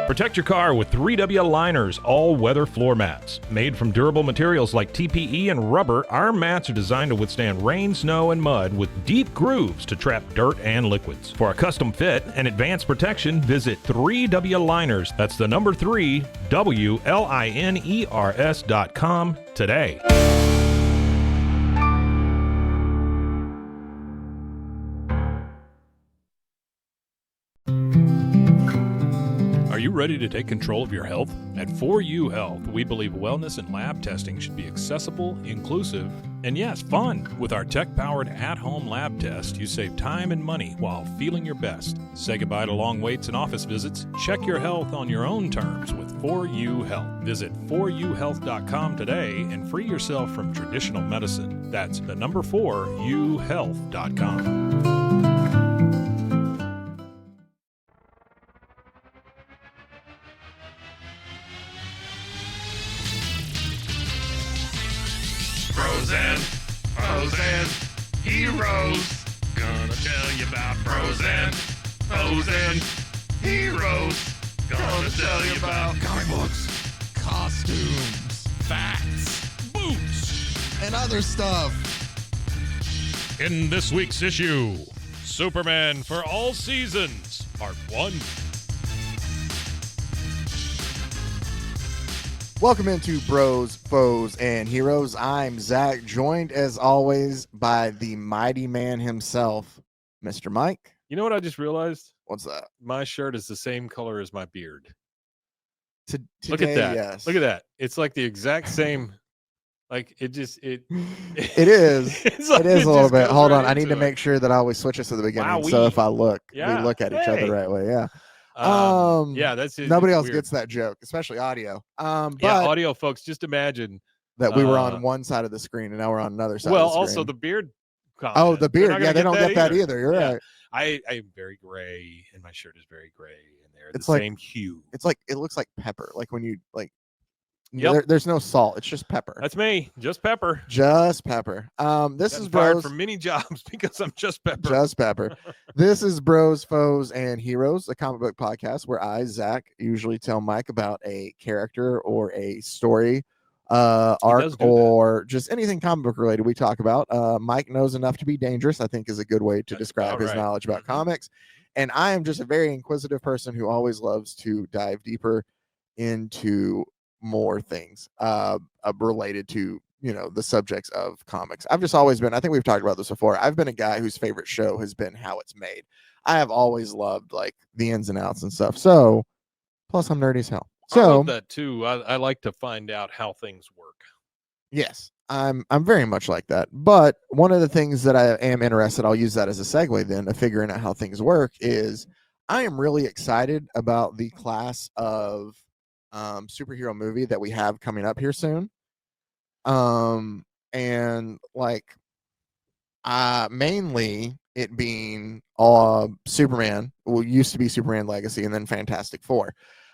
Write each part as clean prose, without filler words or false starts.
Protect your car with 3W Liners all-weather floor mats. Made from durable materials like TPE and rubber, our mats are designed to withstand rain, snow, and mud with deep grooves to trap dirt and liquids. For a custom fit and advanced protection, visit 3W Liners. That's the number 3, WLINERS.com today. Are you ready to take control of your health? At 4U Health, we believe wellness and lab testing should be accessible, inclusive, and yes, fun. With our tech-powered at-home lab test, you save time and money while feeling your best. Say goodbye to long waits and office visits. Check your health on your own terms with 4U Health. Visit 4uhealth.com today and free yourself from traditional medicine. That's the number 4uhealth.com. Foes and heroes. Gonna tell you about pros and heroes. Gonna tell you about comic books, costumes, facts, boots, and other stuff. In this week's issue, Superman for All Seasons, Part 1. Welcome into Bros, Foes, and Heroes. I'm Zach, joined as always by the mighty man himself, Mr. Mike. You know what I just realized? What's that? My shirt is the same color as my beard. Today, Look at that. Yes. Look at that. It's like the exact same. Like it is. It is. Like it is a little bit. Hold on. I need to it. make sure that I always switch this to the beginning. Wow, so if I look, yeah, we look at each other the right way. Yeah. Yeah, that's it. Nobody else weird. gets that joke, especially audio. But Yeah, audio folks, just imagine that we were on one side of the screen and now we're on another side. Well, of the screen. also the beard. Comment. Oh, the beard. Yeah, they don't get that either. either. You're right. I am very gray, and my shirt is very gray, and they're It's the like- same hue. It's like it looks like pepper. Like when you like. Yep. There's no salt. It's just pepper. That's me, just pepper. Just pepper. This Gotten is fired Bros. from many jobs because I'm just pepper. Just pepper. This is Bros, Foes, and Heroes, a comic book podcast where I, Zach, usually tell Mike about a character or a story, arc, or just anything comic book related we talk about. Mike knows enough to be dangerous, I think is a good way to describe his knowledge about comics. And I am just a very inquisitive person who always loves to dive deeper into more things related to the subjects of comics. I've just always been, I think we've talked about this before, I've been a guy whose favorite show has been how it's made. I have always loved like the ins and outs and stuff. So plus I'm nerdy as hell. So I love that too. I like to find out how things work. Yes, I'm very much like that. But one of the things that I am interested, I'll use that as a segue then to figuring out how things work, is I am really excited about the class of superhero movie that we have coming up here soon. And like mainly it being Superman, used to be Superman Legacy, and then Fantastic Four.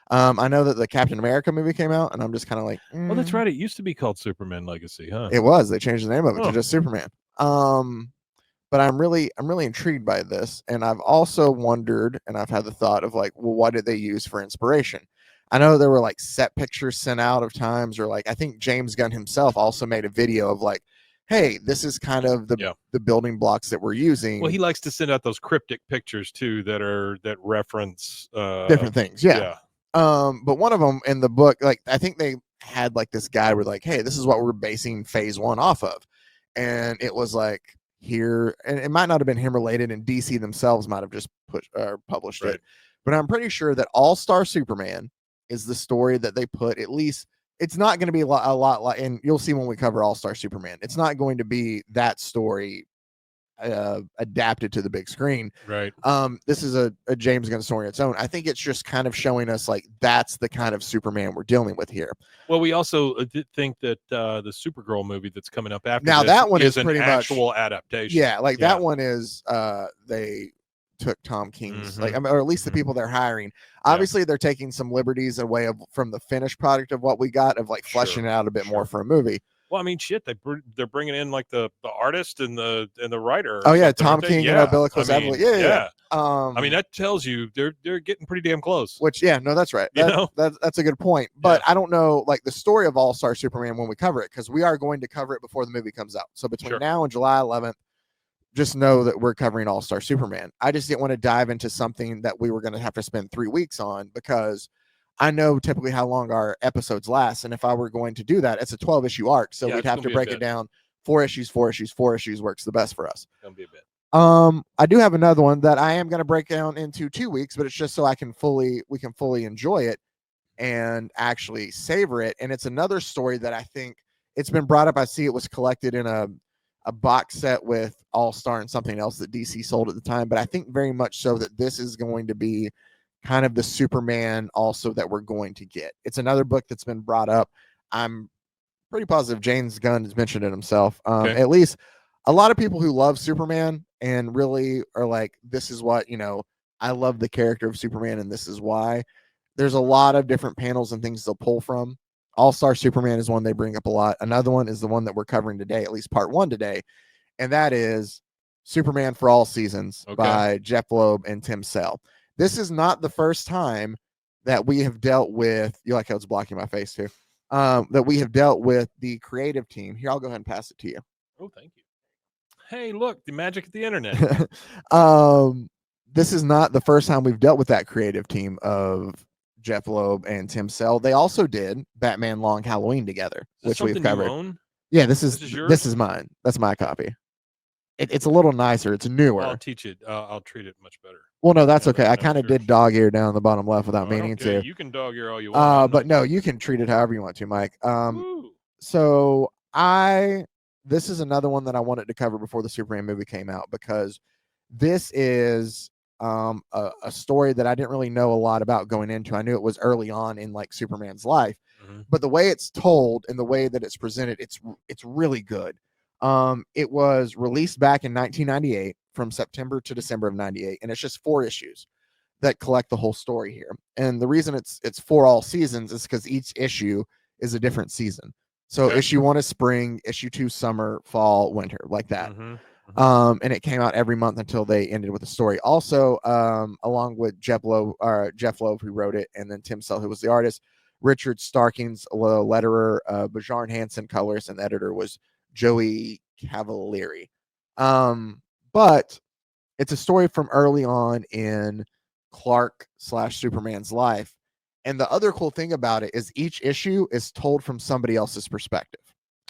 I know that the Captain America movie came out, and I'm just kind of like, Oh, that's right. It used to be called Superman Legacy, huh? It was. They changed the name of it Oh. to just Superman. But I'm really intrigued by this, and I've also wondered, and I've had the thought of like, well, what did they use for inspiration? I know there were like set pictures sent out of times, or like I think James Gunn himself also made a video of like, hey, this is kind of the building blocks that we're using. Well, he likes to send out those cryptic pictures too that reference different things. Yeah. But one of them in the book, like I think they had like this guy with like, hey, this is what we're basing phase 1 off of. And it was like here, and it might not have been him related, and DC themselves might have just published it. But I'm pretty sure that All-Star Superman is the story that they put, at least it's not going to be a lot like, and you'll see when we cover All-Star Superman, it's not going to be that story adapted to the big screen. Right. This is a James Gunn story on its own. I think it's just kind of showing us like that's the kind of Superman we're dealing with here. Well, we also think that the Supergirl movie that's coming up after now this that one is an pretty actual much adaptation. Yeah, like that one is they took Tom King's like, I mean, or at least the people they're hiring. Obviously, they're taking some liberties away from the finished product of what we got, of like fleshing it out a bit more for a movie. Well, I mean, shit, they're bringing in like the artist and the writer. Oh yeah, Tom King and Bill Cosabile. Yeah. I mean, that tells you they're getting pretty damn close. Which, yeah, no, that's right. That's a good point. But I don't know, like the story of All-Star Superman when we cover it, because we are going to cover it before the movie comes out. So between now and July 11th, just know that we're covering All-Star Superman. I just didn't want to dive into something that we were going to have to spend 3 weeks on, because I know typically how long our episodes last. And if I were going to do that, it's a 12-issue arc. So we'd have to break it down 4 issues works the best for us. It's going to be a bit. I do have another one that I am going to break down into 2 weeks, but it's just so we can fully enjoy it and actually savor it. And it's another story that I think it's been brought up. I see it was collected in a box set with All-Star and something else that DC sold at the time, but I think very much so that this is going to be kind of the Superman also that we're going to get. It's another book that's been brought up. I'm pretty positive James Gunn has mentioned it himself. At least a lot of people who love Superman and really are like, this is what, I love the character of Superman and this is why. There's a lot of different panels and things they'll pull from. All-Star Superman is one they bring up a lot. Another one is the one that we're covering today, at least part 1 today, and that is Superman for All Seasons by Jeph Loeb and Tim Sale. This is not the first time that we have dealt with, you like how it's blocking my face too, that we have dealt with the creative team. Here, I'll go ahead and pass it to you. Oh, thank you. Hey, look, the magic of the internet. This is not the first time we've dealt with that creative team of Jeph Loeb and Tim Sale. They also did Batman Long Halloween together, which we've covered. You own? Yeah, this is mine. That's my copy. It's a little nicer. It's newer. I'll teach it. I'll treat it much better. Well, no, that's okay. I kind of did dog ear down the bottom left without meaning to. You can dog ear all you want. But no, you can treat it however you want to, Mike. So this is another one that I wanted to cover before the Superman movie came out, because this is a story that I didn't really know a lot about going into. I knew it was early on in like Superman's life, but the way it's told and the way that it's presented, it's really good. It was released back in 1998 from September to December of 98, and it's just 4 issues that collect the whole story here. And the reason it's for all seasons is because each issue is a different season. So issue 1 is spring, issue 2 summer, fall, winter, like that. And it came out every month until they ended with the story. Also, along with Jeph Loeb, who wrote it, and then Tim Sale, who was the artist, Richard Starkings, letterer, Bjarne Hansen, colorist, and the editor was Joey Cavalieri. But it's a story from early on in Clark/Superman's life. And the other cool thing about it is each issue is told from somebody else's perspective.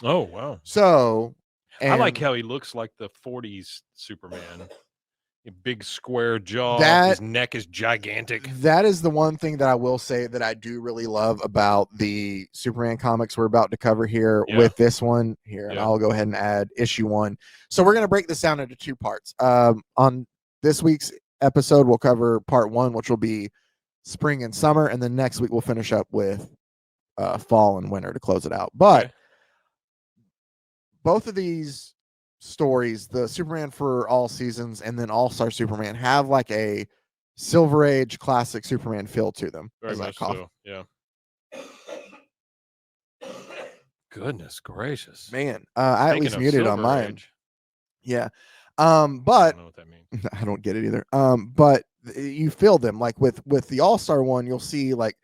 Oh, wow. So I like how he looks like the 40s Superman. A big square jaw. His neck is gigantic. That is the one thing that I will say that I do really love about the Superman comics we're about to cover here with this one here. And I'll go ahead and add issue 1. So we're going to break this down into 2 parts. On this week's episode, we'll cover part 1, which will be spring and summer. And then next week, we'll finish up with fall and winter to close it out. But both of these stories, the Superman for All Seasons and then All-Star Superman, have like a Silver Age classic Superman feel to them. Very much so, yeah. Goodness gracious, man! I at least muted on mine. Age. Yeah, but I don't know what that means. I don't get it either. But you feel them like with the All-Star one, you'll see like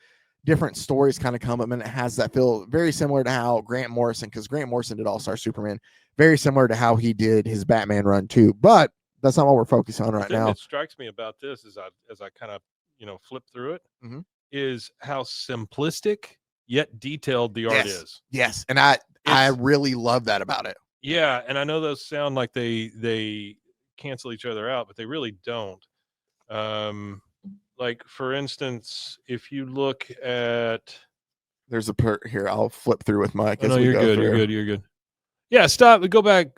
different stories kind of come up, and it has that feel very similar to how Grant Morrison, because Grant Morrison did All-Star Superman, very similar to how he did his Batman run too. But that's not what we're focusing on right now. What strikes me about this is as I kind of flip through it, is how simplistic yet detailed the art is. Yes, and I really love that about it. Yeah, and I know those sound like they cancel each other out, but they really don't. Like for instance, if you look at, there's a here. I'll flip through with Mike. No, you're good. You're good. Yeah, stop. Go back.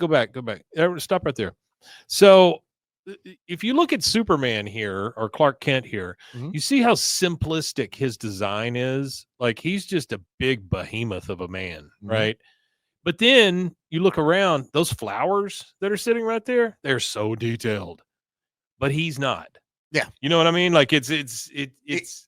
Stop right there. So, if you look at Superman here or Clark Kent here, you see how simplistic his design is. Like he's just a big behemoth of a man, right? But then you look around, those flowers that are sitting right there, they're so detailed. But he's not. Yeah. You know what I mean? Like it's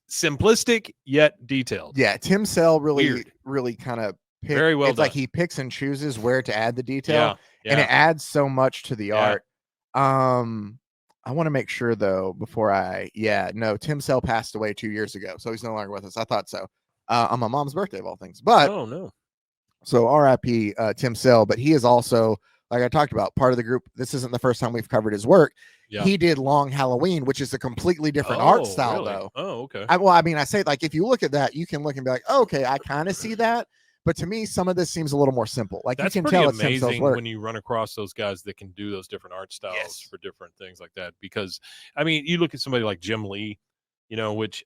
simplistic yet detailed. Yeah, Tim Sale really kind of Very well it's done. like he picks and chooses where to add the detail, Yeah. and it adds so much to the Yeah. art. I want to make sure though before Tim Sell passed away 2 years ago, so he's no longer with us. I thought so. On my mom's birthday of all things, but Oh no. So R.I.P. Tim Sell, but he is also, like I talked about, part of the group. This isn't the first time we've covered his work. Yeah. He did Long Halloween, which is a completely different art style, really? though. Oh, okay. I say, like, if you look at that, you can look and be like, oh, okay, I kind of see that. But to me, some of this seems a little more simple. Like, that's you can pretty tell it's Tim Sell's amazing work. when you run across those guys that can do those different art styles Yes. for different things like that. Because, I mean, you look at somebody like Jim Lee, which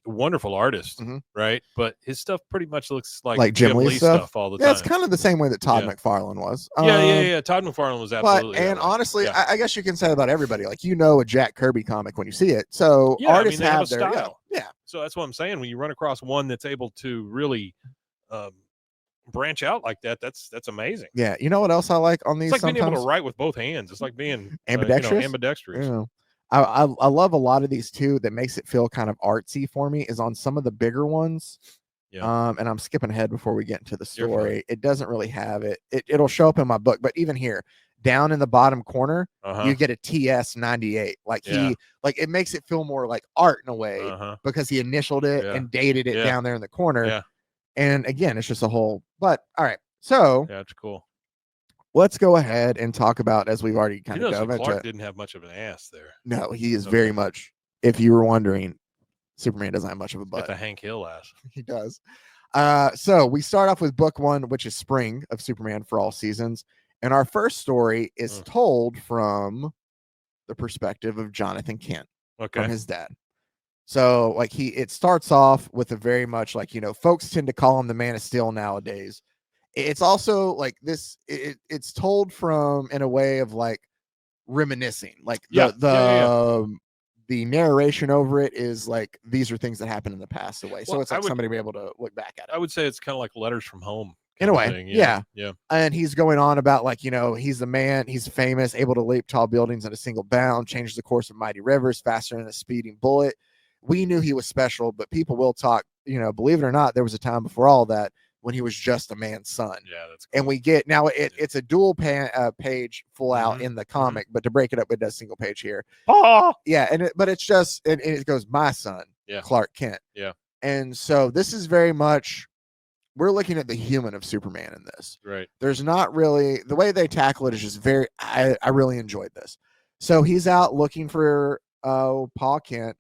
wonderful artist, right? But his stuff pretty much looks like Jim Lee stuff all the time. Yeah, it's kind of the same way that Todd McFarlane was. Yeah. Todd McFarlane was absolutely. And honestly, I guess you can say about everybody. Like, a Jack Kirby comic when you see it. So artists they have a their style. Yeah. So that's what I'm saying. When you run across one that's able to really branch out like that, that's amazing. Yeah. You know what else I like on these? It's like being able to write with both hands. It's like being ambidextrous. Ambidextrous. Yeah. I love a lot of these too. That makes it feel kind of artsy for me is on some of the bigger ones. Yeah. And I'm skipping ahead before we get into the story. It doesn't really have it. It'll show up in my book, but even here, down in the bottom corner, you get a TS 98. Like it makes it feel more like art in a way because he initialed it and dated it down there in the corner. Yeah. And again, it's just a whole. But all right, so that's cool. Let's go ahead and talk about, as we've already kind of dove into. Clark didn't have much of an ass there. No, he is very much. If you were wondering, Superman doesn't have much of a butt. Got the Hank Hill ass. He does. So we start off with book 1, which is Spring of Superman for All Seasons, and our first story is told from the perspective of Jonathan Kent, from his dad. So it starts off with a very much folks tend to call him the Man of Steel nowadays. It's also like this. It's told from in a way of reminiscing, the narration over it is like these are things that happened in the past away. So it's like somebody be able to look back at it. I would say it's kind of like Letters from Home in a way. Thing. Yeah. And he's going on about he's the man, he's famous, able to leap tall buildings in a single bound, change the course of mighty rivers faster than a speeding bullet. We knew he was special, but people will talk. Believe it or not, there was a time before all that when he was just a man's son. Yeah, that's cool. And we get now it's a dual page full out in the comic, but to break it up, it does single page here. Yeah, but it's just it goes, my son, Clark Kent. Yeah. And so this is very much, we're looking at the human of Superman in this. Right. There's not really, the way they tackle it is just very, I really enjoyed this. So he's out looking for Paul Kent.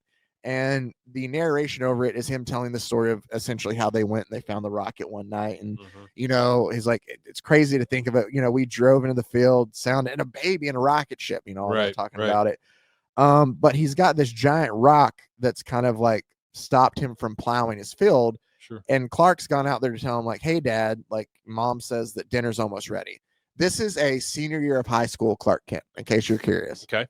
And the narration over it is him telling the story of essentially how they went and they found the rocket one night. And, he's like, it's crazy to think of it. We drove into the field, and a baby in a rocket ship, talking about it. But he's got this giant rock that's kind of stopped him from plowing his field. Sure. And Clark's gone out there to tell him hey, Dad, Mom says that dinner's almost ready. This is a senior year of high school Clark Kent, in case you're curious. Okay.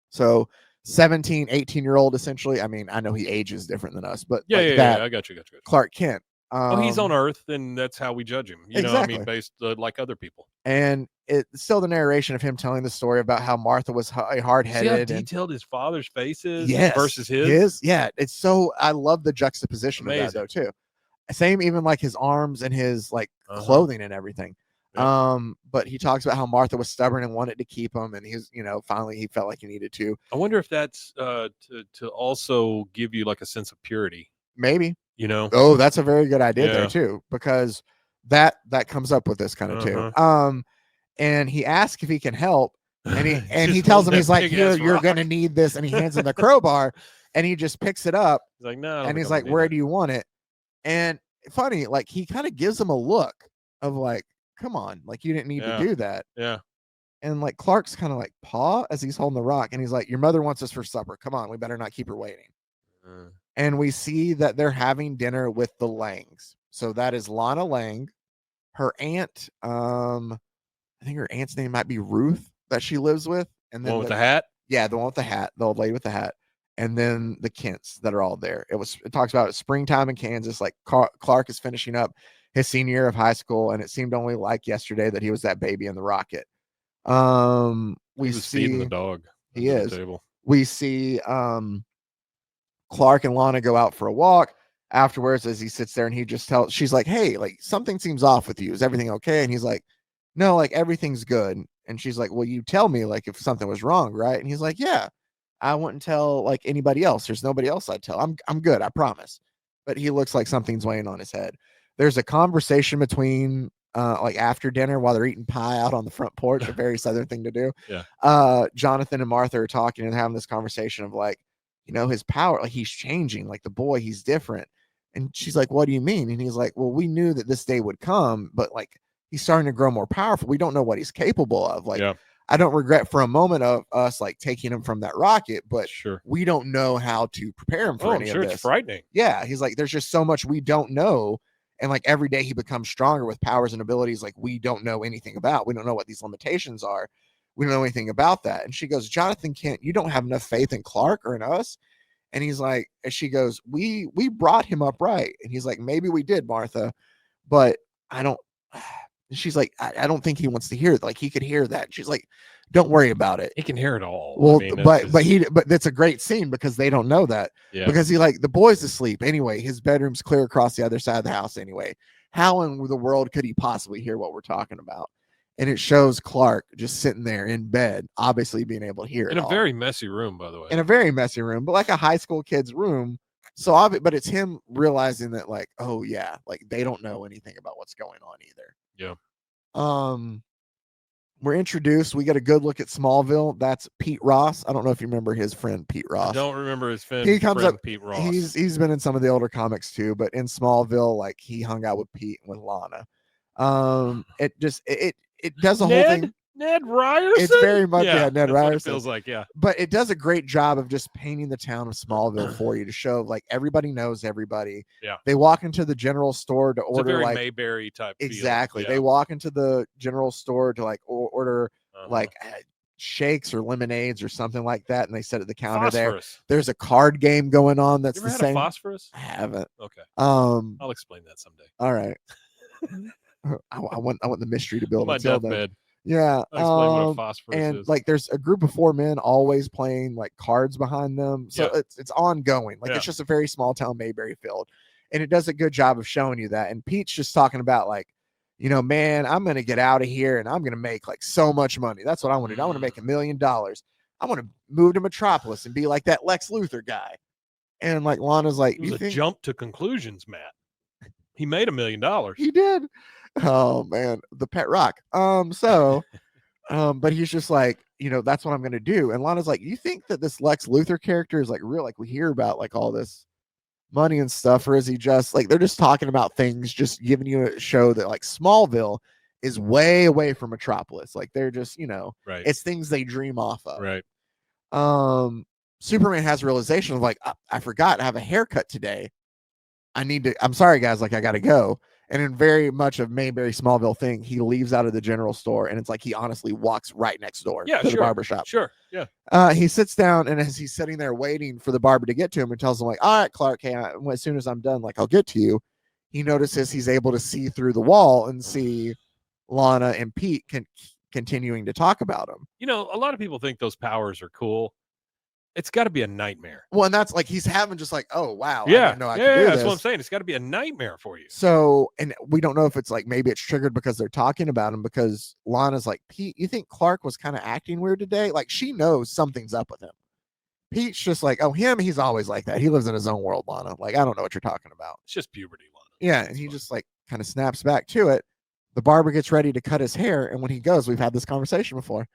So 17, 18-year-old, essentially. I mean, I know he ages different than us, but I got you. Clark Kent. He's on Earth, and that's how we judge him. Based like other people. And it's still the narration of him telling the story about how Martha was hard-headed. See how detailed his father's face is versus his? Yeah, it's so, I love the juxtaposition of that, though, too. Same, even his arms and his clothing and everything. But he talks about how Martha was stubborn and wanted to keep him, and he's finally he felt like he needed to. I wonder if that's to also give you a sense of purity. Maybe. Oh, that's a very good idea there too, because that comes up with this kind of too. And he asks if he can help, and he tells him, he's like, here, you're gonna need this, and he hands him the crowbar, and he just picks it up. He's like, no, and he's like, where do you want it? And funny, he kind of gives him a look of come on, you didn't need to do that. Yeah. And Clark's kind of paw as he's holding the rock, and he's like, your mother wants us for supper. Come on, we better not keep her waiting. And we see that they're having dinner with the Langs. So that is Lana Lang, her aunt. I think her aunt's name might be Ruth, that she lives with. And then the one with the hat? Yeah, the one with the hat, the old lady with the hat. And then the Kents that are all there. It talks about springtime in Kansas. Clark is finishing up his senior year of high school, and it seemed only yesterday that he was that baby in the rocket. We see feeding the dog. He is. We see Clark and Lana go out for a walk. afterwards, as he sits there and he just tells, she's like, hey, like something seems off with you. Is everything okay? And he's like, no, like everything's good. And she's like, well, you tell me like if something was wrong, right? And he's like, yeah, I wouldn't tell like anybody else. There's nobody else I'd tell. I'm good, I promise. But he looks like something's weighing on his head. There's a conversation between like after dinner while they're eating pie out on the front porch, a very southern thing to do. Yeah. Jonathan and Martha are talking and having this conversation of like, you know, his power, like he's changing, like the boy, he's different. And she's like, what do you mean? And he's like, well, we knew that this day would come, but like he's starting to grow more powerful. We don't know what he's capable of. Like, I don't regret for a moment of us like taking him from that rocket, but we don't know how to prepare him for any of this. It's frightening. Yeah. He's like, there's just so much we don't know. And like every day he becomes stronger with powers and abilities like we don't know anything about. We don't know what these limitations are. We don't know anything about that. And she goes, Jonathan, you don't have enough faith in Clark or in us? And he's like, and she goes, we brought him up right. And he's like, maybe we did, Martha, but I don't. She's like, I don't think he wants to hear it. Like he could hear that. She's like, don't worry about it. He can hear it all. Well, I mean, but that's a great scene because they don't know that. Yeah. Because he like the boy's asleep anyway. His bedroom's clear across the other side of the house anyway. How in the world could he possibly hear what we're talking about? And it shows Clark just sitting there in bed, obviously being able to hear it. In a very messy room, by the way. In a very messy room, but like a high school kid's room. So, but it's him realizing that, like, oh yeah, like they don't know anything about what's going on either. Yeah. We're introduced. We get a good look at Smallville. That's Pete Ross. I don't know if you remember his friend Pete Ross. I don't remember his friend. He comes up. Pete Ross. He's been in some of the older comics too, but in Smallville, like he hung out with Pete and with Lana. It does the whole thing. Ned Ryerson. It's very much Ned Ryerson. It feels like but it does a great job of just painting the town of Smallville for you to show like everybody knows everybody. Yeah, they walk into the general store to order very like Mayberry type. Exactly. Feel. Yeah. They walk into the general store to like order like shakes or lemonades or something like that, and they sit at the counter phosphorus. There's a card game going on that's the same. Phosphorus? I haven't. Okay. I'll explain that someday. All right. I want the mystery to build my until then. Deathbed. Yeah. I'll explain what a phosphorus is. Like there's a group of 4 men always playing like cards behind them. So it's ongoing. Like it's just a very small town Mayberry field. And it does a good job of showing you that. And Pete's just talking about like, you know, man, I'm going to get out of here and I'm going to make like so much money. That's what I want to do. I want to make $1 million. I want to move to Metropolis and be like that Lex Luthor guy. And like Lana's like, it was a jump to conclusions, Matt. He made $1 million. He did. Oh man, the pet rock. But he's just like, you know, that's what I'm going to do. And Lana's like, you think that this Lex Luthor character is like real? Like we hear about like all this money and stuff, or is he just like they're just talking about things, just giving you a show that like Smallville is way away from Metropolis. Like they're just, you know, it's things they dream off of. Right. Superman has a realization of like, I forgot I have a haircut today. I'm sorry guys, like I gotta go. And in very much of Mayberry Smallville thing, he leaves out of the general store and it's like he honestly walks right next door to the barbershop. Sure. Yeah. He sits down, and as he's sitting there waiting for the barber to get to him and tells him like, all right, Clark, hey, as soon as I'm done, like I'll get to you. He notices he's able to see through the wall and see Lana and Pete continuing to talk about him. You know, a lot of people think those powers are cool. It's got to be a nightmare. Well, and that's like he's having just like, oh wow, yeah, I didn't know I could do that's this. what I'm saying. It's got to be a nightmare for you. So, and we don't know if it's like maybe it's triggered because they're talking about him, because Lana's like, Pete, you think Clark was kind of acting weird today? Like she knows something's up with him. Pete's just like, oh, he's always like that. He lives in his own world, Lana. Like I don't know what you're talking about. It's just puberty, Lana. Yeah, and he just like kind of snaps back to it. The barber gets ready to cut his hair, and when he goes, we've had this conversation before.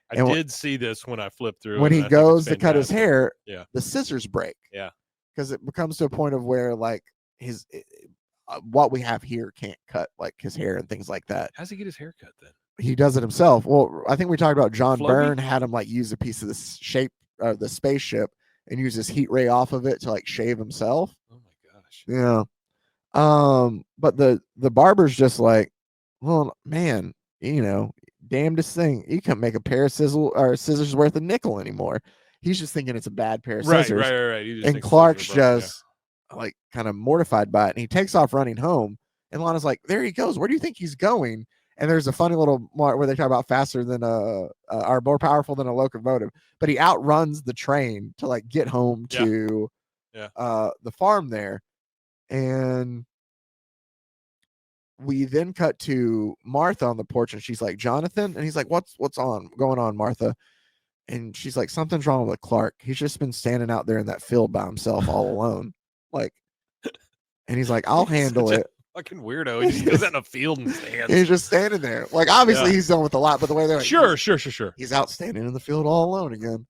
I did see this when I flipped through. When he goes to cut his hair, yeah, the scissors break. Yeah, because it becomes to a point of where like what we have here can't cut like his hair and things like that. How's he get his hair cut then? He does it himself. Well, I think we talked about John Byrne had him like use a piece of the shape of the spaceship and use his heat ray off of it to like shave himself. Oh my gosh. Yeah. But the barber's just like, well, man, you know, damnedest thing, you can't make a pair of scissors worth a nickel anymore. He's just thinking it's a bad pair of scissors. Right. And Clark's just like kind of mortified by it, and he takes off running home. And Lana's like, there he goes. Where do you think he's going? And there's a funny little where they talk about faster than are more powerful than a locomotive, but he outruns the train to like get home to the farm there. And we then cut to Martha on the porch, and she's like, Jonathan? And he's like, what's going on, Martha? And she's like, something's wrong with Clark. He's just been standing out there in that field by himself all alone. Like, and he's like, I'll handle it. Fucking weirdo. He just goes out in a field and stands. He's just standing there. Like, obviously he's done with a lot, but the way they're like, sure. He's out standing in the field all alone again.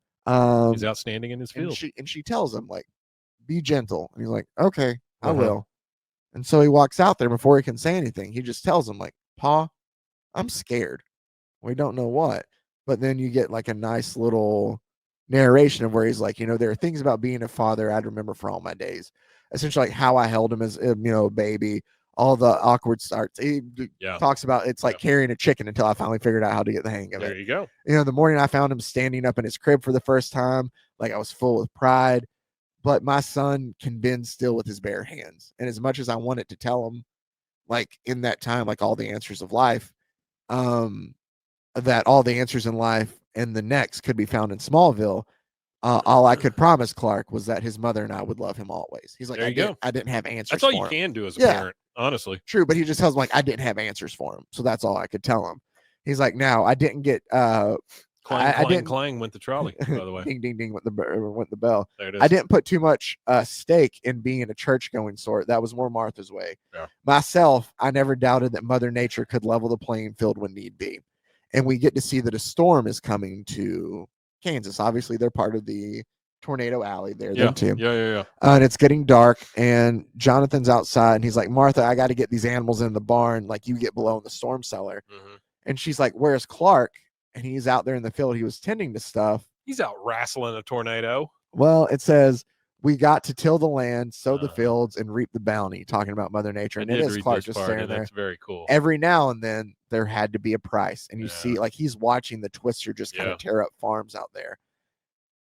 He's outstanding in his field. And she tells him, like, be gentle. And he's like, okay, I will. And so he walks out there. Before he can say anything, he just tells him, like, Pa, I'm scared. We don't know what. But then you get like a nice little narration of where he's like, there are things about being a father I'd remember for all my days. Essentially, like how I held him as a baby, all the awkward starts. He talks about it's like carrying a chicken until I finally figured out how to get the hang of it. There you go. The morning I found him standing up in his crib for the first time, like I was full of pride. But my son can bend still with his bare hands. And as much as I wanted to tell him, like in that time, like all the answers of life, that all the answers in life and the next could be found in Smallville. All I could promise Clark was that his mother and I would love him always. He's like, I didn't have answers. That's all you can do as a parent, honestly. True, but he just tells him, like, I didn't have answers for him. So that's all I could tell him. He's like, now I didn't get clang went the trolley, by the way. Ding ding ding went the bell. There it is. I didn't put too much stake in being a church going sort. That was more Martha's way. Yeah. Myself, I never doubted that Mother Nature could level the playing field when need be. And we get to see that a storm is coming to Kansas. Obviously, they're part of the tornado alley there. Yeah. Too. Yeah. And it's getting dark, and Jonathan's outside, and he's like, Martha, I got to get these animals in the barn. Like, you get below in the storm cellar. Mm-hmm. And she's like, where's Clark? And he's out there in the field. He was tending to stuff. He's out wrestling a tornado. Well, it says, we got to till the land, sow the fields, and reap the bounty, talking about Mother Nature. And it is Clark just standing there. That's very cool. Every now and then, there had to be a price. And you see, like, he's watching the twister just kind of tear up farms out there.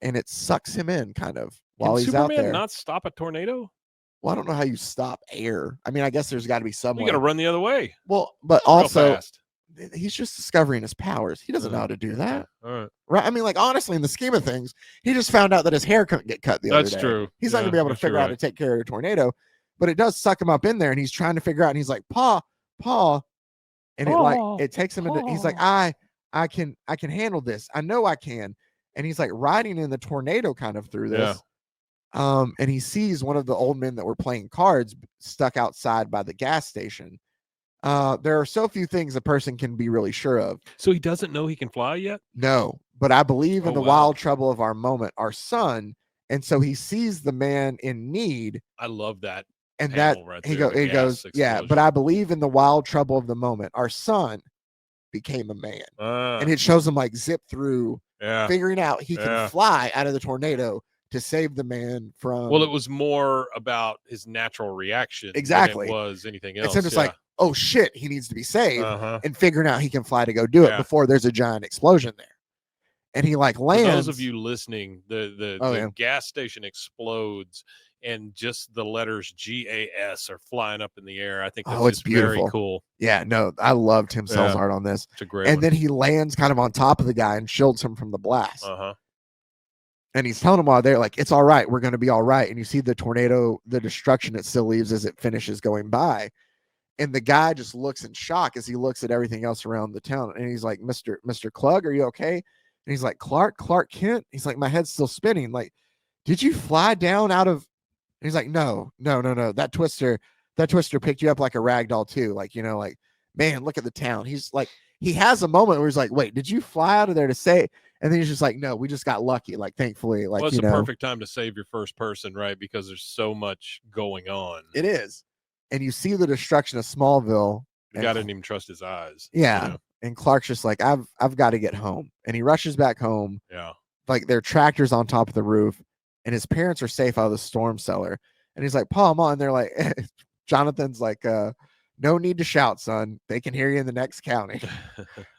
And it sucks him in, kind of, while he's Superman out there. Not stop a tornado? Well, I don't know how you stop air. I mean, I guess there's got to be some way. You got to run the other way. Well, but also, he's just discovering his powers. He doesn't know how to do that. All right. I mean, like, honestly, in the scheme of things, he just found out that his hair couldn't get cut the other day. That's true. He's not going to be able to figure out how to take care of a tornado, but it does suck him up in there, and he's trying to figure out, and he's like, Pa, and it takes him into, he's like, I can handle this. I know I can. And he's like riding in the tornado kind of through this. And he sees one of the old men that were playing cards stuck outside by the gas station. There are so few things a person can be really sure of. So he doesn't know he can fly yet? No, but I believe in the wild trouble of our moment, our son. And so he sees the man in need. I love that. And that he goes, yeah, but I believe in the wild trouble of the moment. Our son became a man. And it shows him like zip through, figuring out he can fly out of the tornado to save the man from. Well, it was more about his natural reaction. Exactly. Than it was anything else. It's him just like, oh shit, he needs to be saved, and figuring out he can fly to go do it before there's a giant explosion there. And he like lands. For those of you listening, the gas station explodes, and just the letters GAS are flying up in the air. I think that's it's beautiful. Very cool. Yeah, no, I loved Tim Cell's art on this. It's a great and one. Then he lands kind of on top of the guy and shields him from the blast. And he's telling him while they're like, it's all right, we're going to be all right. And you see the tornado, the destruction it still leaves as it finishes going by. And the guy just looks in shock as he looks at everything else around the town. And he's like, Mr. Klug, are you okay? And he's like, Clark Kent. He's like, my head's still spinning. Like, did you fly down out of? And he's like, no. That twister picked you up like a rag doll too. Like, like, man, look at the town. He's like, he has a moment where he's like, wait, did you fly out of there to say? And then he's just like, no, we just got lucky. Like, thankfully, like, it's a perfect time to save your first person, right? Because there's so much going on. It is. And you see the destruction of Smallville. The guy didn't even trust his eyes. Yeah. And Clark's just like, I've got to get home. And he rushes back home. Yeah. Like their tractor's on top of the roof, and his parents are safe out of the storm cellar. And he's like, Pa, Ma, and they're like, Jonathan's like, no need to shout, son. They can hear you in the next county.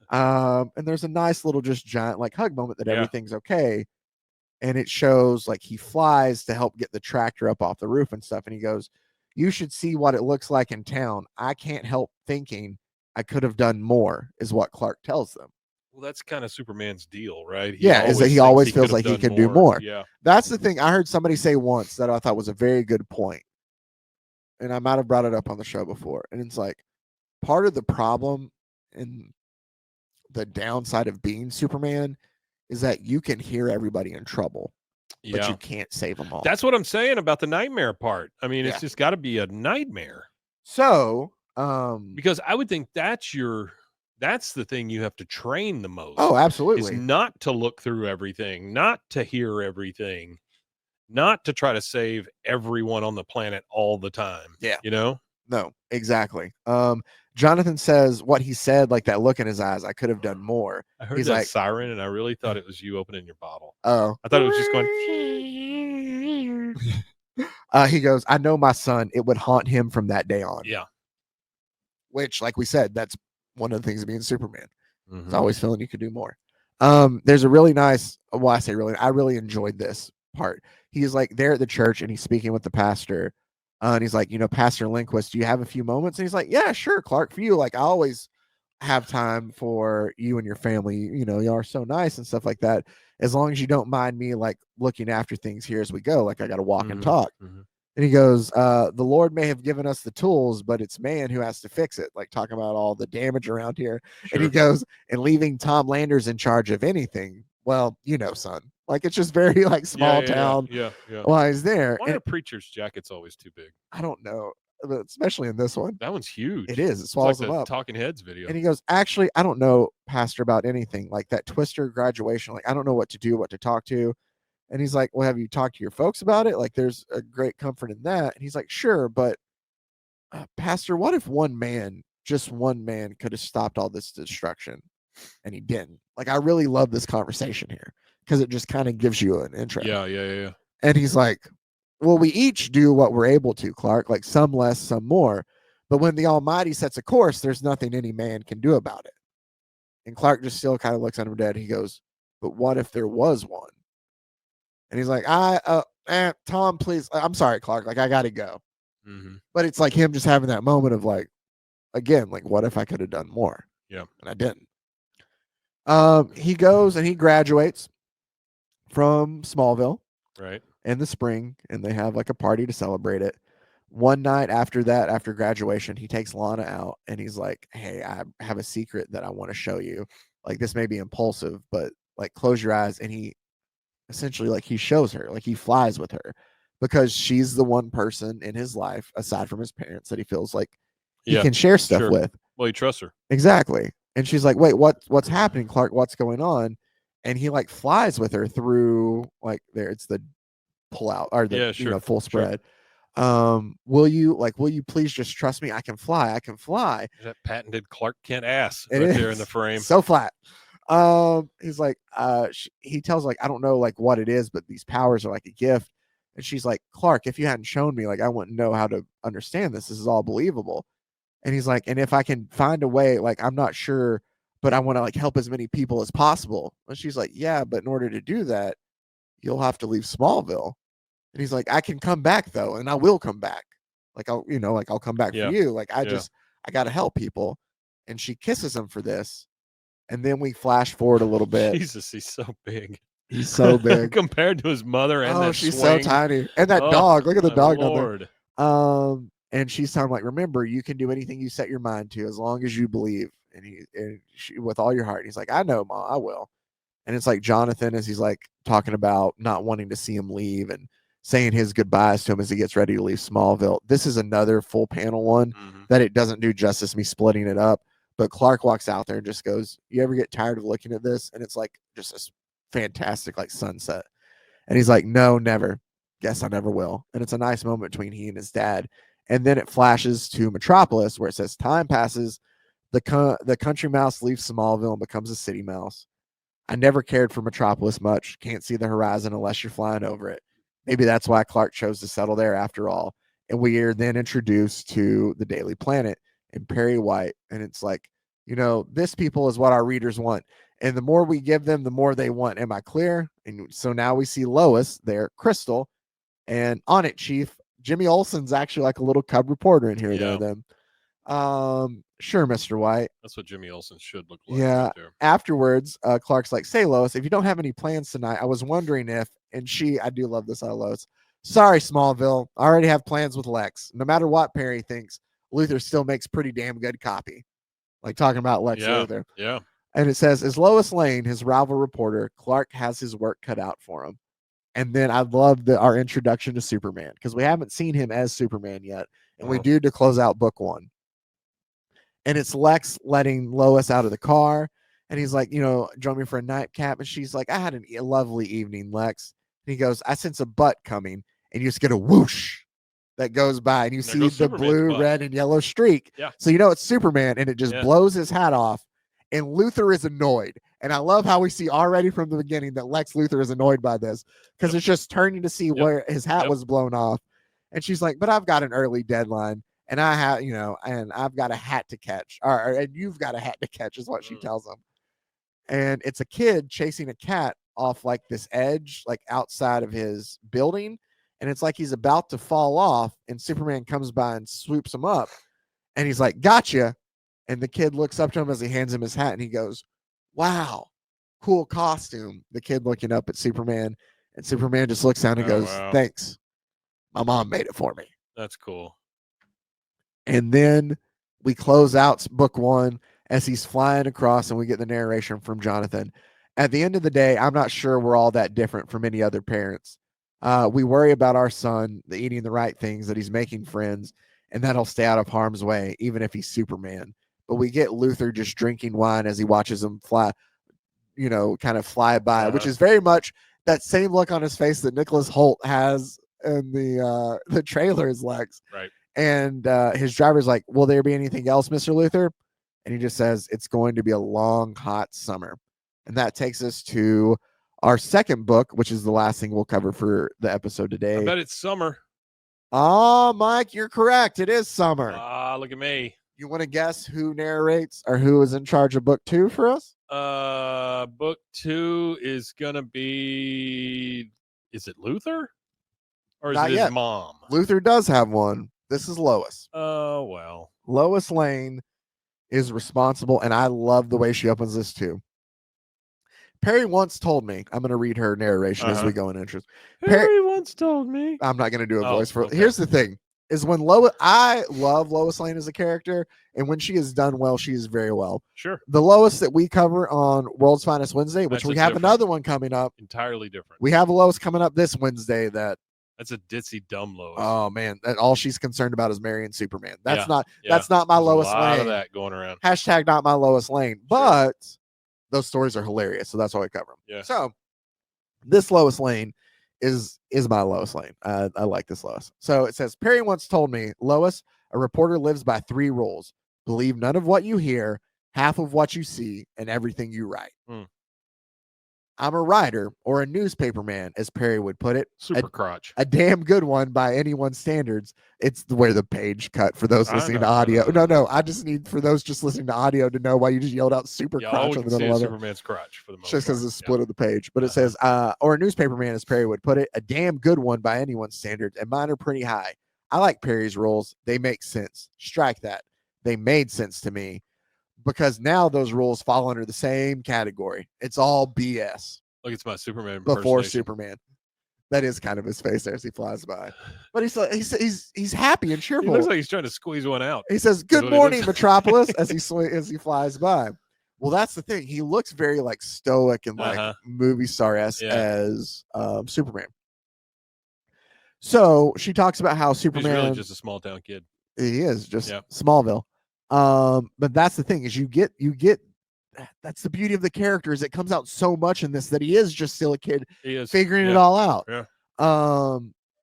And there's a nice little just giant like hug moment that everything's okay. And it shows like he flies to help get the tractor up off the roof and stuff. And he goes, you should see what it looks like in town. I can't help thinking I could have done more, is what Clark tells them. Well, that's kind of Superman's deal, right? Is that he always feels like he can do more. Yeah. That's the thing I heard somebody say once that I thought was a very good point. and I might have brought it up on the show before, and it's like part of the problem and the downside of being Superman is that you can hear everybody in trouble, but you can't save them all. That's what I'm saying about the nightmare part. I mean, it's just got to be a nightmare. So, because I would think that's the thing you have to train the most. Oh, absolutely. Is not to look through everything, not to hear everything, not to try to save everyone on the planet all the time. Yeah. You know? No, exactly. Jonathan says what he said, like that look in his eyes, I could have done more. I heard that siren, and I really thought it was you opening your bottle. Oh. I thought it was just going. He goes, I know my son, it would haunt him from that day on. Yeah. Which, like we said, that's one of the things of being Superman. Mm-hmm. It's always feeling you could do more. There's a really nice, well, I say really, I really enjoyed this part. He's like there at the church and he's speaking with the pastor. And he's like, Pastor Lindquist, do you have a few moments? And he's like, yeah, sure, Clark, for you. Like, I always have time for you and your family. You are so nice and stuff like that. As long as you don't mind me, like, looking after things here as we go. Like, I got to walk and talk. Mm-hmm. And he goes, the Lord may have given us the tools, but it's man who has to fix it. Like, talking about all the damage around here. Sure. And he goes, and leaving Tom Landers in charge of anything. Well, son. Like, it's just very like small town. Yeah. While he's there. Why are preachers' jackets always too big? I don't know, but especially in this one. That one's huge. It is. It swallows like them up. Talking Heads video. And he goes, actually, I don't know, Pastor, about anything. Like that Twister graduation. Like, I don't know what to do, what to talk to. And he's like, well, have you talked to your folks about it? Like, there's a great comfort in that. And he's like, sure, but Pastor, what if just one man could have stopped all this destruction? And he didn't. Like, I really love this conversation here because it just kind of gives you an intro. Yeah. And he's like, well, we each do what we're able to, Clark, like some less, some more. But when the Almighty sets a course, there's nothing any man can do about it. And Clark just still kind of looks at him dead. He goes, but what if there was one? And he's like, Tom, please. I'm sorry, Clark. Like, I got to go. Mm-hmm. But it's like him just having that moment of like, again, like, what if I could have done more? Yeah. And I didn't. He goes and he graduates from Smallville. Right. In the spring, and they have like a party to celebrate it. One night after that, after graduation, he takes Lana out and he's like, hey, I have a secret that I want to show you. Like, this may be impulsive, but like, close your eyes. And he essentially, like, he shows her, like, he flies with her because she's the one person in his life, aside from his parents, that he feels like he can share stuff with. Well, he trusts her. Exactly. And she's like, wait, what's happening, Clark? What's going on? And he like flies with her through, like, there, it's the pull out or the full spread. Sure. Will you please just trust me? I can fly. That patented Clark Kent ass right there in the frame. So flat. He's like, he tells like, I don't know like what it is, but these powers are like a gift. And she's like, Clark, if you hadn't shown me, like, I wouldn't know how to understand this. This is all believable. And he's like, and if I can find a way, like, I'm not sure, but I want to like help as many people as possible. And she's like, yeah, but in order to do that, you'll have to leave Smallville. And he's like, I can come back though, and I will come back. Like, I'll come back for you. Like, I got to help people. And she kisses him for this. And then we flash forward a little bit. Jesus, he's so big. He's so big compared to his mother. And she's swing. So tiny. And that dog, look at the dog Lord. down there. And she's telling him, like, remember, you can do anything you set your mind to as long as you believe. And she, with all your heart. And he's like, I know, Ma, I will. And it's like Jonathan, as he's like talking about not wanting to see him leave and saying his goodbyes to him as he gets ready to leave Smallville. This is another full panel one that it doesn't do justice, me splitting it up. But Clark walks out there and just goes, you ever get tired of looking at this? And it's like just this fantastic like sunset. And he's like, no, never. Guess I never will. And it's a nice moment between he and his dad. And then it flashes to Metropolis where it says time passes. The country mouse leaves Smallville and becomes a city mouse. I never cared for Metropolis much. Can't see the horizon unless you're flying over it. Maybe that's why Clark chose to settle there after all. And we are then introduced to the Daily Planet and Perry White. And it's like, this people is what our readers want. And the more we give them, the more they want. Am I clear? And so now we see Lois there, Crystal, and on it, Chief. Jimmy Olsen's actually like a little cub reporter in here. Yeah. Then. Sure, Mr. White. That's what Jimmy Olsen should look like. Yeah. Right there. Afterwards, Clark's like, say, Lois, if you don't have any plans tonight, I was wondering if, and I do love this out of Lois. Sorry, Smallville. I already have plans with Lex. No matter what Perry thinks, Luthor still makes pretty damn good copy. Like talking about Lex Luthor. Yeah. And it says, as Lois Lane, his rival reporter, Clark has his work cut out for him. And then I love our introduction to Superman because we haven't seen him as Superman yet. And we do to close out book 1. And it's Lex letting Lois out of the car. And he's like, join me for a nightcap. And she's like, I had a lovely evening, Lex. And he goes, I sense a butt coming. And you just get a whoosh that goes by. And you see the Superman's blue, butt. red, and yellow streak. Yeah. So it's Superman. And it just blows his hat off. And Luthor is annoyed. And I love how we see already from the beginning that Lex Luthor is annoyed by this because it's just turning to see where his hat was blown off. And she's like, but I've got an early deadline. And I have, and I've got a hat to catch, and you've got a hat to catch, is what she tells him. And it's a kid chasing a cat off like this edge, like outside of his building. And it's like he's about to fall off, and Superman comes by and swoops him up. And he's like, gotcha. And the kid looks up to him as he hands him his hat, and he goes, wow, cool costume. The kid looking up at Superman, and Superman just looks down and goes, thanks. My mom made it for me. That's cool. And then we close out book 1 as he's flying across, and we get the narration from Jonathan. At the end of the day, I'm not sure we're all that different from any other parents. We worry about our son eating the right things, that he's making friends, and that'll stay out of harm's way, even if he's Superman. But we get Luthor just drinking wine as he watches him fly, kind of fly by, which is very much that same look on his face that Nicholas Hoult has in the trailers, Lex. Right. And his driver's like, will there be anything else, Mr. Luthor? And he just says, it's going to be a long, hot summer. And that takes us to our second book, which is the last thing we'll cover for the episode today. I bet it's summer. Oh, Mike, you're correct. It is summer. Look at me. You want to guess who narrates or who is in charge of book 2 for us? Book 2 is going to be, is it Luthor? Or is Not it his yet. mom? Luthor does have one. This is Lois. Oh, well. Lois Lane is responsible, and I love the way she opens this too. Perry once told me, I'm going to read her narration as we go in intros. Perry once told me. I'm not going to do a voice for okay. Here's the thing, is when I love Lois Lane as a character, and when she is done well, she is very well. Sure. The Lois that we cover on World's Finest Wednesday, which That's we have different. another one coming up. Entirely different. We have a Lois coming up this Wednesday that's a ditzy dumb Lois. Oh man, that all she's concerned about is marrying Superman. That's not my There's Lois a lot Lane. of that going around. # not my Lois Lane. But those stories are hilarious, so that's why we cover them. Yeah. So this Lois Lane is my Lois Lane. I like this Lois. So it says, Perry once told me, Lois, a reporter lives by 3 rules: believe none of what you hear, half of what you see, and everything you write. I'm a writer, or a newspaper man, as Perry would put it. Super crotch. A damn good one by anyone's standards. It's where the page cut for those listening to audio. No. I just need for those just listening to audio to know why you just yelled out super crotch in the middle of it. Superman's crotch for the most just because it's split of the page. But it says, or a newspaper man, as Perry would put it, a damn good one by anyone's standards, and mine are pretty high. I like Perry's rules. They make sense. Strike that. They made sense to me. Because now those rules fall under the same category. It's all BS. Look, it's my Superman before Superman. That is kind of his face there as he flies by. But he's happy and cheerful. He looks like he's trying to squeeze one out. He says, "Good morning, Metropolis," as he flies by. Well, that's the thing. He looks very like stoic and like movie star-esque as Superman. So she talks about how Superman he's really just a small town kid. He is just Smallville. But that's the thing is you get that's the beauty of the character is it comes out so much in this that he is just still a kid figuring it all out. Yeah.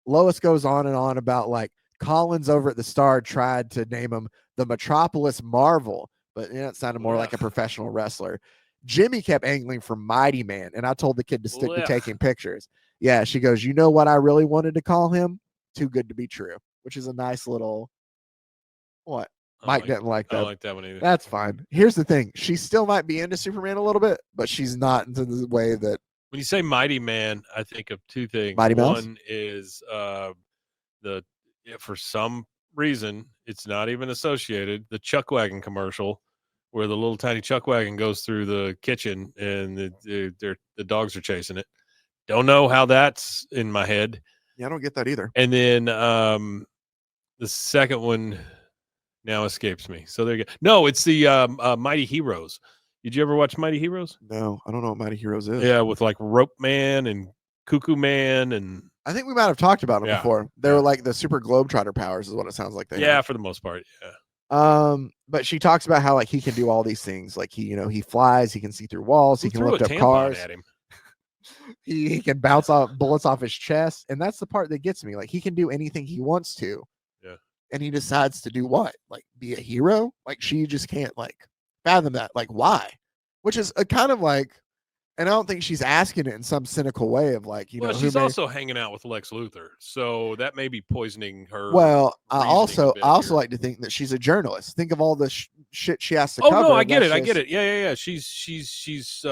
Lois goes on and on about like Collins over at the Star tried to name him the Metropolis Marvel, but it sounded more like a professional wrestler. Jimmy kept angling for Mighty Man, and I told the kid to stick to taking pictures. Yeah, she goes, you know what I really wanted to call him? Too Good to Be True, which is a nice little what? Mike didn't like that. I don't like that one either. That's fine. Here's the thing. She still might be into Superman a little bit, but she's not into the way that. When you say Mighty Man, I think of 2 things. Mighty Mouse? One is for some reason, it's not even associated, the Chuck Wagon commercial where the little tiny Chuck Wagon goes through the kitchen and the dogs are chasing it. Don't know how that's in my head. Yeah, I don't get that either. And then the second one now escapes me. So there you go. No, it's the Mighty Heroes. Did you ever watch Mighty Heroes? No, I don't know what Mighty Heroes is. Yeah, with like Rope Man and Cuckoo Man, and I think we might have talked about them before. They were like the super globetrotter powers is what it sounds like they have. For the most part, yeah. But she talks about how like he can do all these things. Like he flies, he can see through walls, he can lift up cars. At him. He can bounce off bullets off his chest, and that's the part that gets me. Like he can do anything he wants to. Yeah. And he decides to do what? Like be a hero? Like she just can't like fathom that. Like why? Which is a kind of like, and I don't think she's asking it in some cynical way of like, you know, she's also hanging out with Lex Luthor, so that may be poisoning her. Well, I also like to think that she's a journalist. Think of all the shit she has to cover. Oh no, I get it. Yeah. She's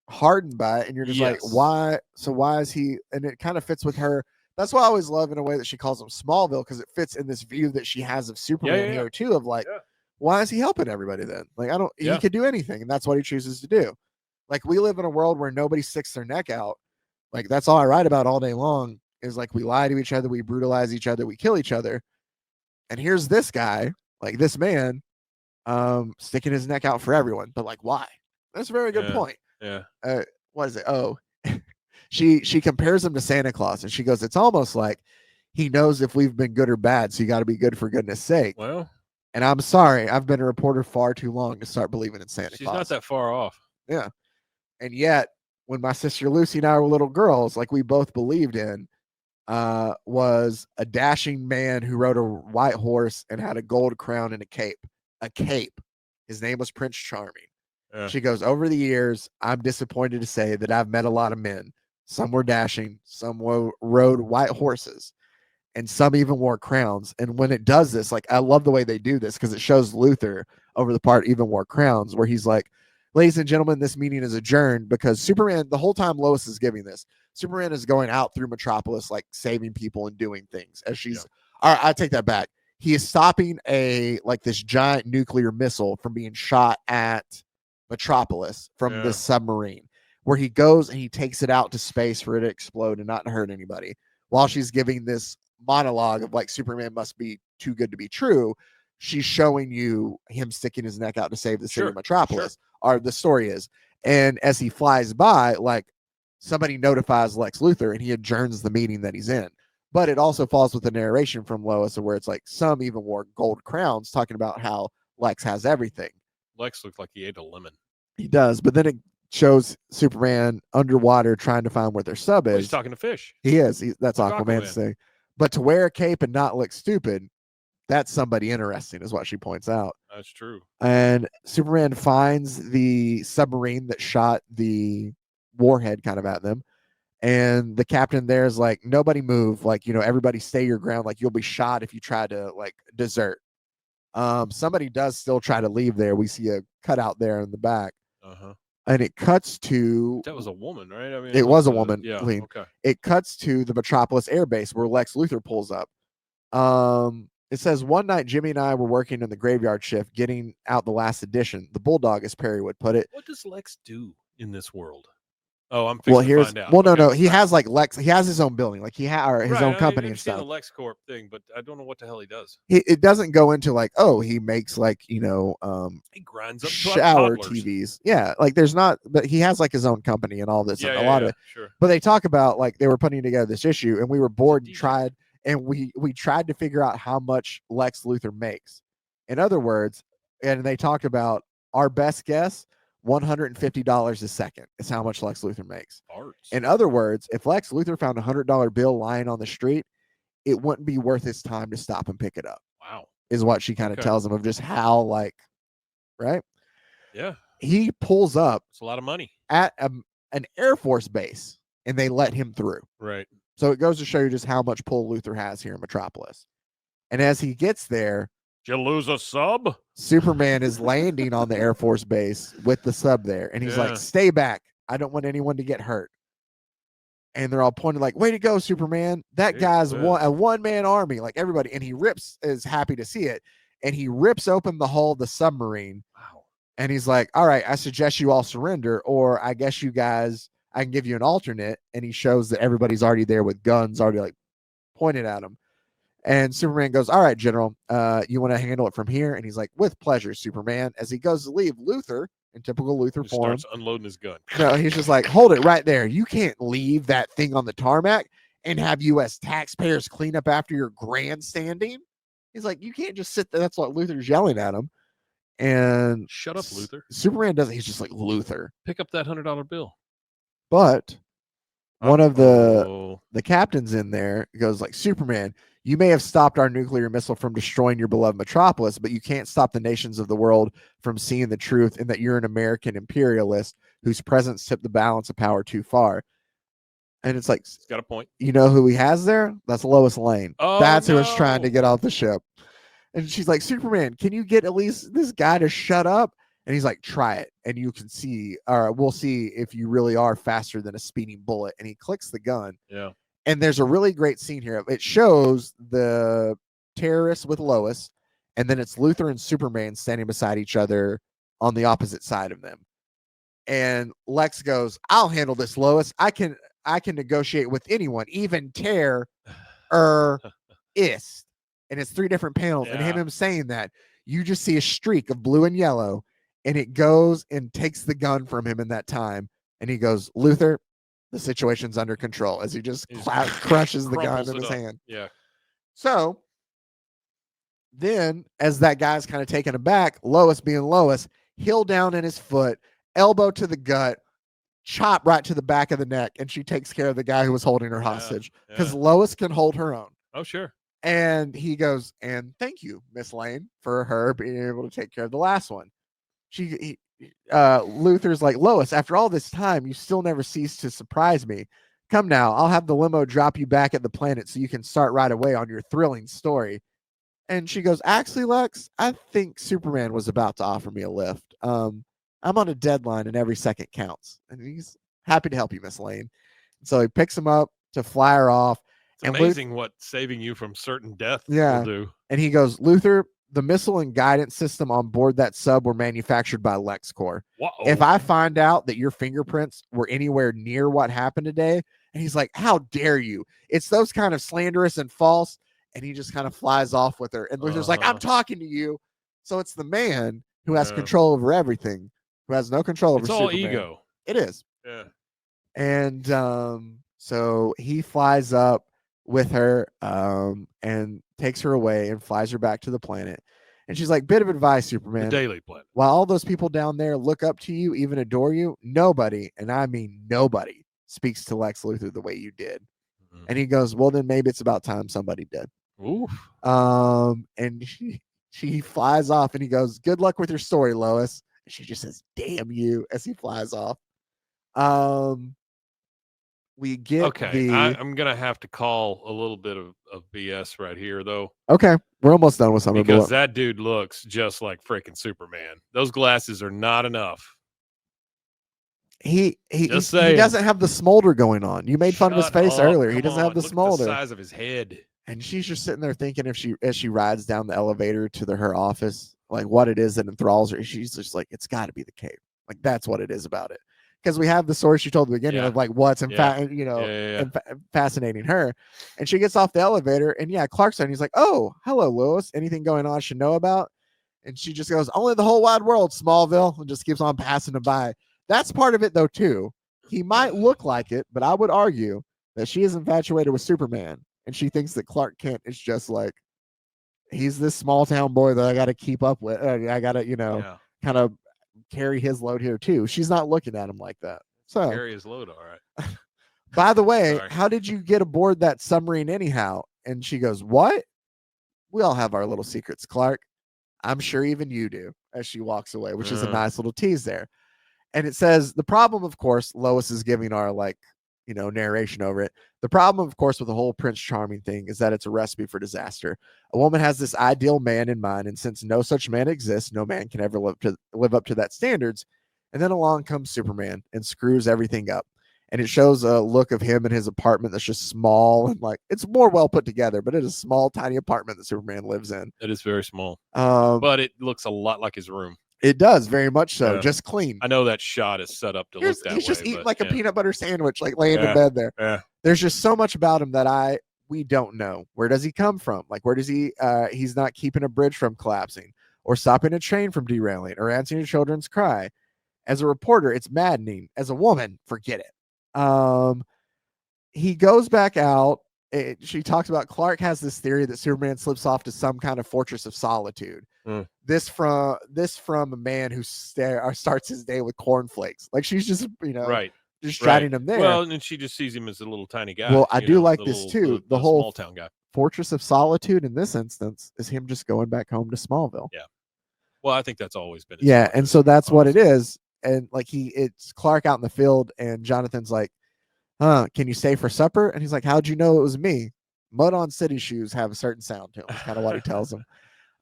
hardened by it, and you're just like, why? So why is he? And it kind of fits with her. That's why I always love in a way that she calls him Smallville, because it fits in this view that she has of Superman here too. Of like, why is he helping everybody then? Like, I don't. He could do anything, and that's what he chooses to do. Like, we live in a world where nobody sticks their neck out. Like, that's all I write about all day long is like we lie to each other, we brutalize each other, we kill each other. And here's this guy, like this man, sticking his neck out for everyone. But like, why? That's a very good point. Yeah. What is it? Oh, she compares him to Santa Claus, and she goes, it's almost like he knows if we've been good or bad, so you got to be good for goodness sake. Well, and I'm sorry, I've been a reporter far too long to start believing in Santa Claus. She's not that far off. Yeah. And yet, when my sister Lucy and I were little girls, like we both believed in, was a dashing man who rode a white horse and had a gold crown and a cape. A cape. His name was Prince Charming. Yeah. She goes, over the years, I'm disappointed to say that I've met a lot of men. Some were dashing, some rode white horses, and some even wore crowns. And when it does this, like, I love the way they do this, because it shows Luthor over the part even wore crowns, where he's like, ladies and gentlemen, this meeting is adjourned, because Superman, the whole time Lois is giving this, Superman is going out through Metropolis, like saving people and doing things as she's, all right, I take that back. He is stopping this giant nuclear missile from being shot at Metropolis from the submarine, where he goes and he takes it out to space for it to explode and not hurt anybody, while she's giving this monologue of like, Superman must be too good to be true. She's showing you him sticking his neck out to save the city of Metropolis. Or the story is. And as he flies by, like, somebody notifies Lex Luthor and he adjourns the meeting that he's in. But it also falls with the narration from Lois, where it's like some even wore gold crowns, talking about how Lex has everything. Lex looked like he ate a lemon. He does, but then it shows Superman underwater trying to find where their sub is. He's talking to fish. He is. That's Aquaman's thing. But to wear a cape and not look stupid, that's somebody interesting, is what she points out. That's true. And Superman finds the submarine that shot the warhead kind of at them. And the captain there is like, nobody move. Like, everybody stay your ground. Like, you'll be shot if you try to like desert. Somebody does still try to leave there. We see a cutout there in the back. Uh-huh. And it cuts to... That was a woman, right? I mean, it was a woman. Yeah, Clean. Okay. It cuts to the Metropolis Air Base, where Lex Luthor pulls up. It says, one night Jimmy and I were working in the graveyard shift, getting out the last edition. The Bulldog, as Perry would put it. What does Lex do in this world? Oh, I'm well, here's to find out. Well, no. He has like Lex. He has his own building, like his own company and stuff. The LexCorp thing, but I don't know what the hell he does. It doesn't go into like, oh, he makes like he grinds up shower toddlers. TVs. Yeah, like there's not, but he has like his own company and all this. Yeah, and a lot of it. Sure. But they talk about like they were putting together this issue, and we were bored and tried. And we tried to figure out how much Lex Luthor makes. In other words, and they talked about our best guess, $150 a second is how much Lex Luthor makes. Arts. In other words, if Lex Luthor found a $100 bill lying on the street, it wouldn't be worth his time to stop and pick it up. Wow. Is what she kind of tells him, of just how, like, right? Yeah. He pulls up. It's a lot of money. At an Air Force base, and they let him through. Right. So it goes to show you just how much pull Luthor has here in Metropolis. And as he gets there, did you lose a sub? Superman is landing on the Air Force base with the sub there. And he's like, stay back. I don't want anyone to get hurt. And they're all pointing like, way to go, Superman. That guy's a one-man army, like everybody. And he is happy to see it. And he rips open the hull of the submarine. Wow. And he's like, all right, I suggest you all surrender, or I guess you guys... I can give you an alternate. And he shows that everybody's already there with guns already like pointed at him. And Superman goes, all right, General, you want to handle it from here? And he's like, with pleasure, Superman. As he goes to leave, Luthor, in typical Luthor form, starts unloading his gun. No, he's just like, hold it right there. You can't leave that thing on the tarmac and have U.S. taxpayers clean up after your grandstanding. He's like, you can't just sit there. That's what Luthor's yelling at him. And shut up, Luthor. Superman doesn't. He's just like, Luthor, pick up that $100 bill. But one of the captains in there goes like, Superman, you may have stopped our nuclear missile from destroying your beloved metropolis, but you can't stop the nations of the world from seeing the truth and that you're an American imperialist whose presence tipped the balance of power too far. And it's like, he's got a point. You know who he has there? That's Lois Lane. Oh, that's who is trying to get off the ship. And she's like, Superman, can you get at least this guy to shut up? And he's like, try it. And you can see, or we'll see if you really are faster than a speeding bullet. And he clicks the gun. Yeah. And there's a really great scene here. It shows the terrorists with Lois, and then it's Luthor and Superman standing beside each other on the opposite side of them. And Lex goes, I'll handle this, Lois. I can negotiate with anyone, even terrorist. And it's 3 different panels. And him saying that, you just see a streak of blue and yellow, and it goes and takes the gun from him in that time. And he goes, Luthor, the situation's under control, as he just crushes the gun in his hand. Yeah. So then, as that guy's kind of taken aback, Lois being Lois, heel down in his foot, elbow to the gut, chop right to the back of the neck, and she takes care of the guy who was holding her hostage because Lois can hold her own. Oh, sure. And he goes, and thank you, Miss Lane, for her being able to take care of the last one. Luthor's like, Lois, after all this time, you still never cease to surprise me. Come now, I'll have the limo drop you back at the planet so you can start right away on your thrilling story. And she goes, actually, Lex, I think Superman was about to offer me a lift. I'm on a deadline and every second counts. And he's happy to help you, Miss Lane. So he picks him up to fly her off. It's amazing what saving you from certain death will do. And he goes, Luthor, the missile and guidance system on board that sub were manufactured by LexCorp. Whoa. If I find out that your fingerprints were anywhere near what happened today, and he's like, how dare you? It's those kind of slanderous and false. And he just kind of flies off with her. And Luthor's like, I'm talking to you. So it's the man who has control over everything, who has no control over Superman. It's all ego. It is. Yeah. And so he flies up with her and takes her away and flies her back to the planet. And she's like, bit of advice, Superman. The Daily Planet. While all those people down there look up to you, even adore you, nobody, and I mean nobody, speaks to Lex Luthor the way you did. Mm-hmm. And he goes, well, then maybe it's about time somebody did. Oof. And she flies off and he goes, good luck with your story, Lois. And she just says, damn you, as he flies off. We get I'm gonna have to call a little bit of BS right here, though. Okay, we're almost done with something because that dude looks just like freaking Superman. Those glasses are not enough. He doesn't have the smolder going on. You made fun of his face earlier. He doesn't have the smolder. Look at the size of his head. And she's just sitting there thinking, as she rides down the elevator to her office, like what it is that enthralls her. She's just like, it's got to be the cape. Like that's what it is about it. Because we have the story she told at the beginning of like what's fascinating her. And she gets off the elevator and Clark's on. He's like, oh, hello, Lois. Anything going on I should know about? And she just goes, only the whole wide world, Smallville, and just keeps on passing him by. That's part of it though, too. He might look like it, but I would argue that she is infatuated with Superman. And she thinks that Clark Kent is just like, he's this small town boy that I got to keep up with. I got to, kind of carry his load here too. She's not looking at him like that. So carry his load, all right. By the way, how did you get aboard that submarine anyhow? And she goes, what? We all have our little secrets, Clark. I'm sure even you do, as she walks away, which is a nice little tease there. And it says, the problem, of course, Lois is giving our narration over it. The problem, of course, with the whole Prince Charming thing is that it's a recipe for disaster. A woman has this ideal man in mind, and since no such man exists, no man can ever live up to that standards. And then along comes Superman and screws everything up. And it shows a look of him in his apartment that's just small and like it's more well put together, but it is a small, tiny apartment that Superman lives in. It is very small, but it looks a lot like his room. It does, very much so. Yeah. Just clean. I know that shot is set up to look that way. He's just eating but, like a peanut butter sandwich, like laying in bed there. Yeah. There's just so much about him that we don't know. Where does he come from? Like, where does he's not keeping a bridge from collapsing or stopping a train from derailing or answering a children's cry. As a reporter, it's maddening. As a woman, forget it. He goes back out. She talks about Clark has this theory that Superman slips off to some kind of fortress of solitude. This from a man who starts his day with cornflakes. Like, she's just, right. just jotting him there. Well, and she just sees him as a little tiny guy. Well, I do like this too. The whole small town guy. Fortress of Solitude in this instance is him just going back home to Smallville. Yeah. Well, I think that's always been. Yeah, and so that's what it is. And like it's Clark out in the field, and Jonathan's like, can you stay for supper? And he's like, how'd you know it was me? Mud on city shoes have a certain sound to them. That's kind of what he tells him.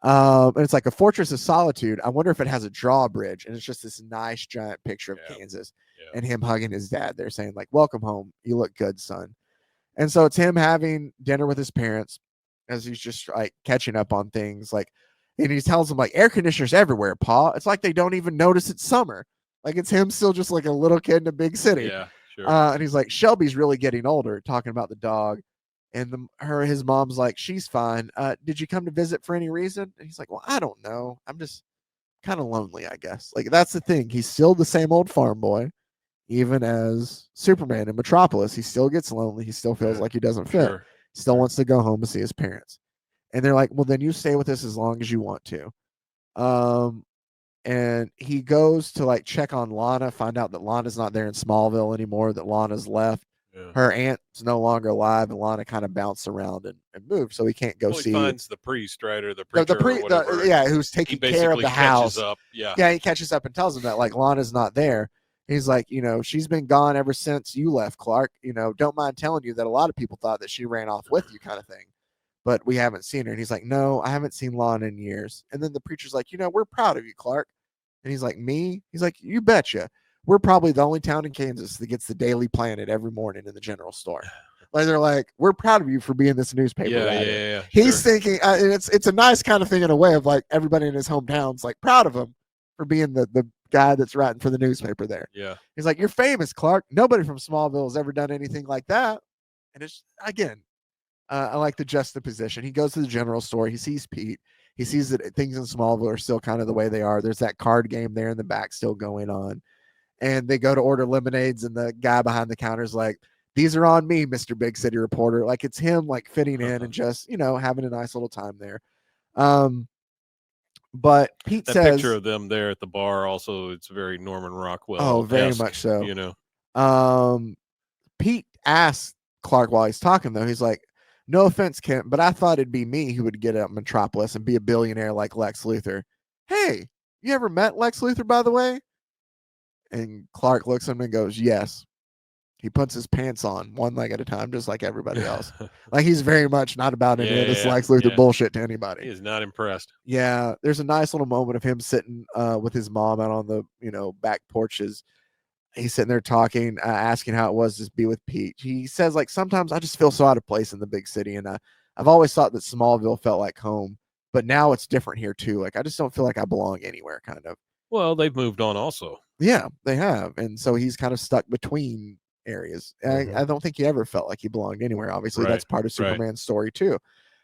And it's like a Fortress of Solitude. I wonder if it has a drawbridge, and it's just this nice giant picture of Kansas and him hugging his dad. They're saying like, welcome home. You look good, son. And so it's him having dinner with his parents as he's just like catching up on things. Like, and he tells them like, air conditioners everywhere, Pa. It's like they don't even notice it's summer. Like, it's him still just like a little kid in a big city. Yeah, sure. And he's like, Shelby's really getting older, talking about the dog. And his mom's like, she's fine. Did you come to visit for any reason? And he's like, well, I don't know. I'm just kind of lonely, I guess. Like, that's the thing. He's still the same old farm boy, even as Superman in Metropolis. He still gets lonely. He still feels like he doesn't fit. Still wants to go home and see his parents. And they're like, well, then you stay with us as long as you want to. And he goes to like check on Lana, find out that Lana's not there in Smallville anymore, that Lana's left. Yeah. Her aunt's no longer alive, and Lana kind of bounced around and moved, so he can't go see. He finds the priest, right, or the preacher, or whatever. Who's taking care of the house. Up. Yeah, he catches up and tells him that like Lana's not there. He's like, she's been gone ever since you left, Clark. Don't mind telling you that a lot of people thought that she ran off with you, kind of thing. But we haven't seen her. And he's like, no, I haven't seen Lana in years. And then the preacher's like, we're proud of you, Clark. And he's like, me? He's like, you betcha. We're probably the only town in Kansas that gets the Daily Planet every morning in the general store. Like, they're like, we're proud of you for being this newspaper writer. Yeah. He's thinking, and it's a nice kind of thing in a way of like everybody in his hometown's like proud of him for being the guy that's writing for the newspaper there. Yeah. He's like, you're famous, Clark. Nobody from Smallville has ever done anything like that. And it's, again, I like the juxtaposition. He goes to the general store. He sees Pete. He sees that things in Smallville are still kind of the way they are. There's that card game there in the back still going on. And they go to order lemonades, and the guy behind the counter is like, these are on me, Mr. Big City Reporter. Like, it's him like fitting in and just, having a nice little time there. But Pete says, that picture of them there at the bar also, it's very Norman Rockwell. Oh, very much so. Pete asks Clark while he's talking, though, he's like, no offense, Kent, but I thought it'd be me who would get out Metropolis and be a billionaire like Lex Luthor. Hey, you ever met Lex Luthor, by the way? And Clark looks at him and goes, yes. He puts his pants on one leg at a time, just like everybody else. Like, he's very much not about any of this Lex Luthor bullshit to anybody. He is not impressed. Yeah, there's a nice little moment of him sitting with his mom out on the back porches. He's sitting there talking, asking how it was to be with Pete. He says, like, sometimes I just feel so out of place in the big city, and I've always thought that Smallville felt like home, but now it's different here too. Like, I just don't feel like I belong anywhere, kind of. Well, they've moved on also. Yeah, they have, and so he's kind of stuck between areas. I don't think he ever felt like he belonged anywhere. Obviously, that's part of Superman's story too.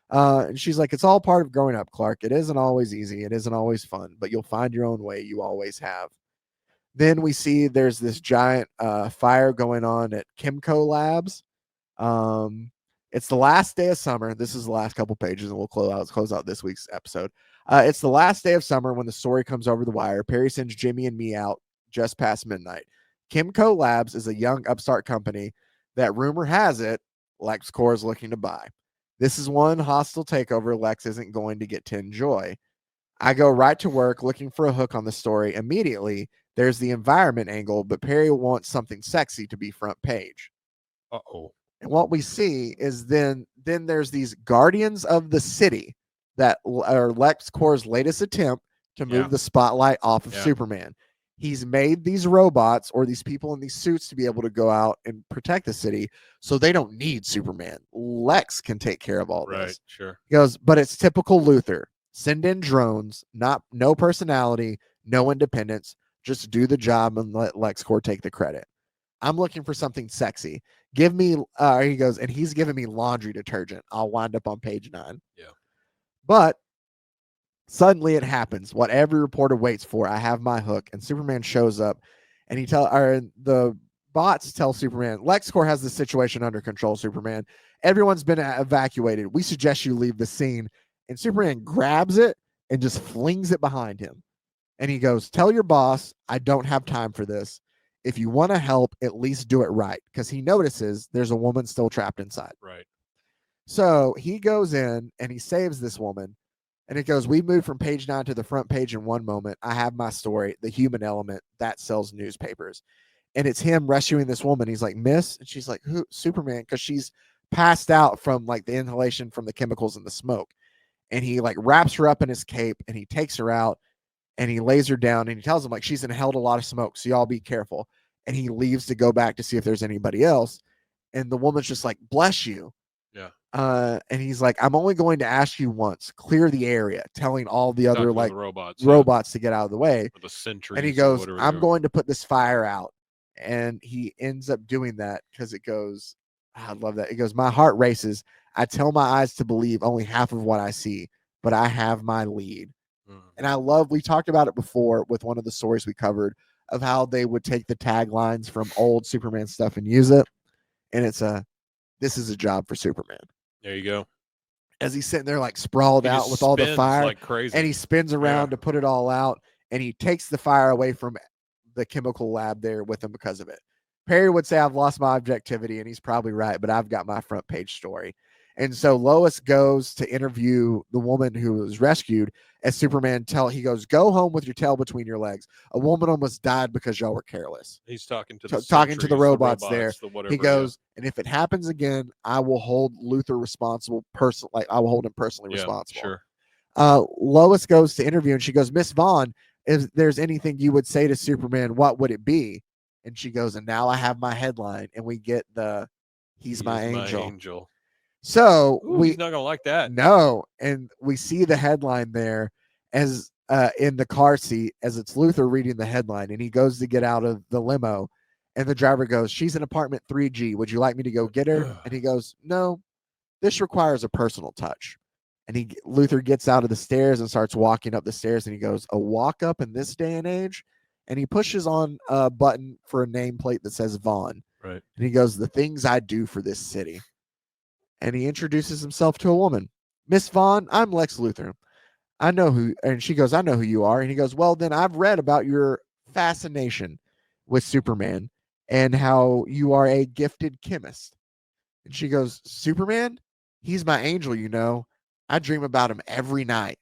And she's like, it's all part of growing up, Clark. It isn't always easy. It isn't always fun, but you'll find your own way. You always have. Then we see there's this giant fire going on at Kimco Labs. It's the last day of summer. This is the last couple pages, and we'll close out this week's episode. It's the last day of summer when the story comes over the wire. Perry sends Jimmy and me out just past midnight. Kimco Labs is a young upstart company that, rumor has it, LexCorp is looking to buy. This is one hostile takeover Lex isn't going to get to enjoy. I go right to work looking for a hook on the story. Immediately, there's the environment angle, but Perry wants something sexy to be front page. Uh-oh. And what we see is then there's these Guardians of the City that are LexCorp's latest attempt to move the spotlight off of Superman. He's made these robots or these people in these suits to be able to go out and protect the city, so they don't need Superman. Lex can take care of all this. Right, sure. He goes, but it's typical Luthor. Send in drones, no personality, no independence. Just do the job and let LexCorp take the credit. I'm looking for something sexy. Give me, he goes, and he's giving me laundry detergent. I'll wind up on page 9. Yeah. But suddenly it happens. What every reporter waits for. I have my hook, and Superman shows up, and the bots tell Superman, LexCorp has the situation under control, Superman. Everyone's been evacuated. We suggest you leave the scene. And Superman grabs it and just flings it behind him. And he goes, tell your boss, I don't have time for this. If you want to help, at least do it right. Because he notices there's a woman still trapped inside. Right. So he goes in and he saves this woman. And it goes, we moved from page 9 to the front page in one moment. I have my story, the human element that sells newspapers. And it's him rescuing this woman. He's like, miss? And she's like, who? Superman. Because she's passed out from like the inhalation from the chemicals and the smoke. And he like wraps her up in his cape and he takes her out. And he lays her down and he tells them like she's inhaled a lot of smoke. So y'all be careful. And he leaves to go back to see if there's anybody else. And the woman's just like, bless you. Yeah. And he's like, I'm only going to ask you once, clear the area, telling all the other like robots to get out of the way. Or the sentries, and he goes, I'm going to put this fire out. And he ends up doing that because it goes, I love that. It goes, my heart races. I tell my eyes to believe only half of what I see, but I have my lead. And we talked about it before with one of the stories we covered of how they would take the taglines from old Superman stuff and use it. And this is a job for Superman. There you go. As he's sitting there like sprawled out with all the fire like crazy. And he spins around to put it all out. And he takes the fire away from the chemical lab there with him because of it. Perry would say, I've lost my objectivity, and he's probably right, but I've got my front page story. And so Lois goes to interview the woman who was rescued as Superman he goes, go home with your tail between your legs. A woman almost died because y'all were careless. He's talking to the robots there. He goes, and if it happens again, I will hold Luthor responsible personally. Like I will hold him personally responsible. Sure. Lois goes to interview and she goes, Miss Vaughn, if there's anything you would say to Superman, what would it be? And she goes, and now I have my headline, and we get he's my angel. So he's not gonna like that. No, and we see the headline there as in the car seat as it's Luthor reading the headline, and he goes to get out of the limo, and the driver goes, she's in apartment 3G. Would you like me to go get her? And he goes, no, this requires a personal touch. And Luthor gets out of the stairs and starts walking up the stairs, and he goes, a walk up in this day and age? And he pushes on a button for a nameplate that says Vaughn. Right. And he goes, the things I do for this city. And he introduces himself to a woman. Miss Vaughn, I'm Lex Luthor. And she goes, I know who you are. And he goes, well, then I've read about your fascination with Superman and how you are a gifted chemist. And she goes, Superman? He's my angel, you know. I dream about him every night.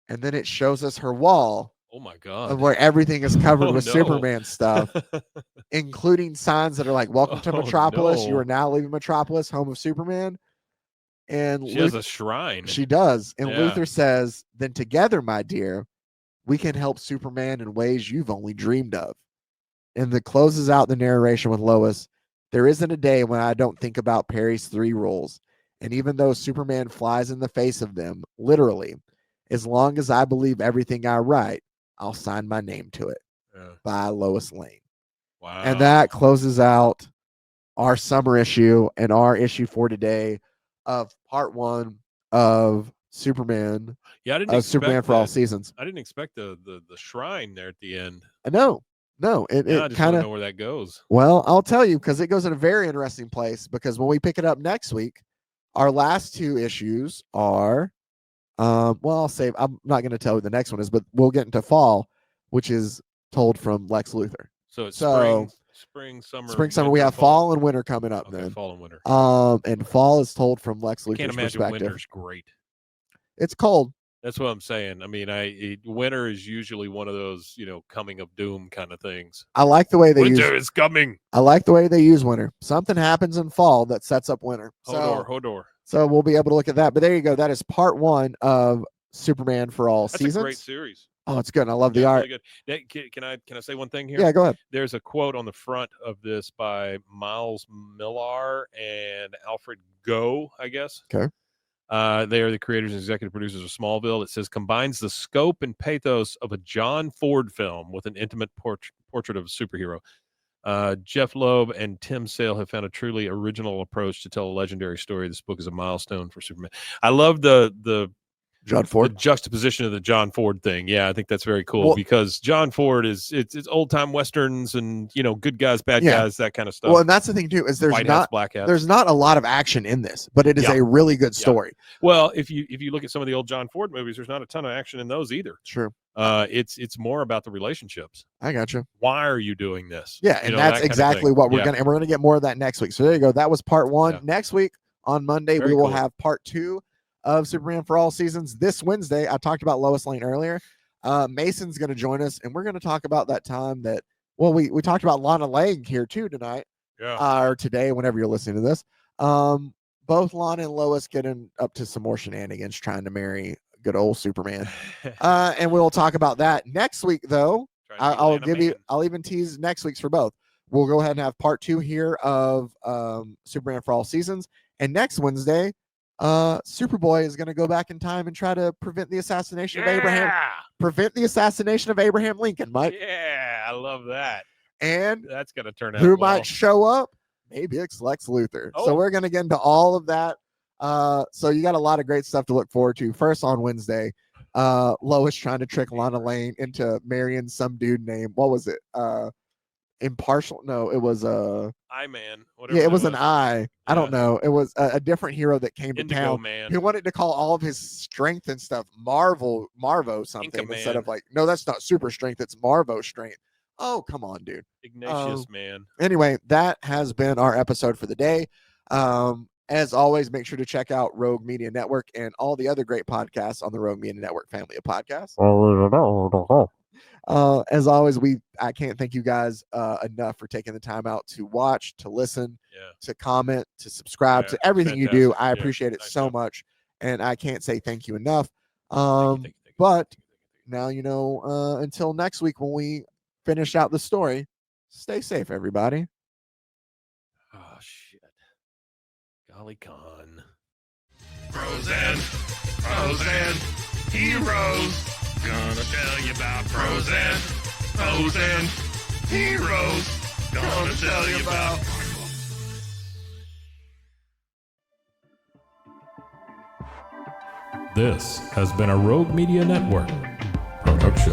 And then it shows us her wall. Oh my God. Of where everything is covered with Superman stuff, including signs that are like, welcome to Metropolis. You are now leaving Metropolis, home of Superman. And she has a shrine. She does. And Luthor says, then together, my dear, we can help Superman in ways you've only dreamed of. And that closes out the narration with Lois. There isn't a day when I don't think about Perry's 3 rules. And even though Superman flies in the face of them, literally, as long as I believe everything I write, I'll sign my name to it. By Lois Lane. Wow. And that closes out our summer issue and our issue for today of part 1 of Superman. Yeah, I didn't expect Superman for All Seasons. I didn't expect the shrine there at the end. No, it I just kind of know where that goes. Well, I'll tell you, because it goes in a very interesting place, because when we pick it up next week, our last 2 issues are I'll save. I'm not going to tell you the next one is, but we'll get into fall, which is told from Lex Luthor. So it's spring, summer. Spring, summer. We have fall and winter coming up. Okay, then fall and winter. And fall is told from Lex Luthor's perspective. Can't imagine winter's great. It's cold. That's what I'm saying. I mean, winter is usually one of those, coming of doom kind of things. I like the way winter is coming. I like the way they use winter. Something happens in fall that sets up winter. Hodor. So we'll be able to look at that. But there you go. That is part 1 of Superman for All Seasons. That's a great series. Oh, it's good. I love the art. Really good. Can I say one thing here? Yeah, go ahead. There's a quote on the front of this by Miles Millar and Alfred Goh, I guess. Okay. They are the creators and executive producers of Smallville. It says combines the scope and pathos of a John Ford film with an intimate portrait of a superhero. Jeph Loeb and Tim Sale have found a truly original approach to tell a legendary story. This book is a milestone for Superman. I love the John Ford, the juxtaposition of the John Ford thing. Yeah, I think that's very cool because John Ford it's old time westerns and good guys, bad guys, that kind of stuff. Well, and that's the thing too is White hats, black hats. There's not a lot of action in this, but it is a really good story. Well, if you look at some of the old John Ford movies, there's not a ton of action in those either. True. It's more about the relationships. I got you. Why are you doing this? Yeah, and that's exactly what we're gonna, and we're gonna get more of that next week. So there you go. That was part 1. Yeah. Next week on Monday, we will have part 2 of Superman for All Seasons. This Wednesday, I talked about Lois Lane earlier. Mason's going to join us, and we're going to talk about that time that, we talked about Lana Lang here too tonight, or today, whenever you're listening to this. Both Lana and Lois getting up to some more shenanigans, trying to marry good old Superman. And we'll talk about that next week, though. I'll even tease next week's for both. We'll go ahead and have part 2 here of Superman for All Seasons, and next Wednesday, Superboy is going to go back in time and try to prevent the assassination of Abraham Lincoln, Mike. Yeah, I love that. And that's going to turn out who might show up? Maybe it's Lex Luthor. So we're going to get into all of that. So you got a lot of great stuff to look forward to. First on Wednesday, Lois trying to trick Lana Lane into marrying some dude named, what was it? Impartial? No, it was I-Man. Yeah, it was an I. I don't know. It was a different hero that came to town. Man. Who wanted to call all of his strength and stuff Marvo something instead of no, that's not super strength. It's Marvo strength. Oh, come on, dude. Ignatius man. Anyway, that has been our episode for the day. As always, make sure to check out Rogue Media Network and all the other great podcasts on the Rogue Media Network family of podcasts. As always, I can't thank you guys enough for taking the time out to watch, to listen, to comment, to subscribe, to everything you do. I appreciate it so much, and I can't say thank you enough. But now until next week when we finish out the story, stay safe, everybody. Oh shit! Golly con. Pros and heroes. Gonna tell you about pros and heroes. Gonna tell you about. This has been a Rogue Media Network production.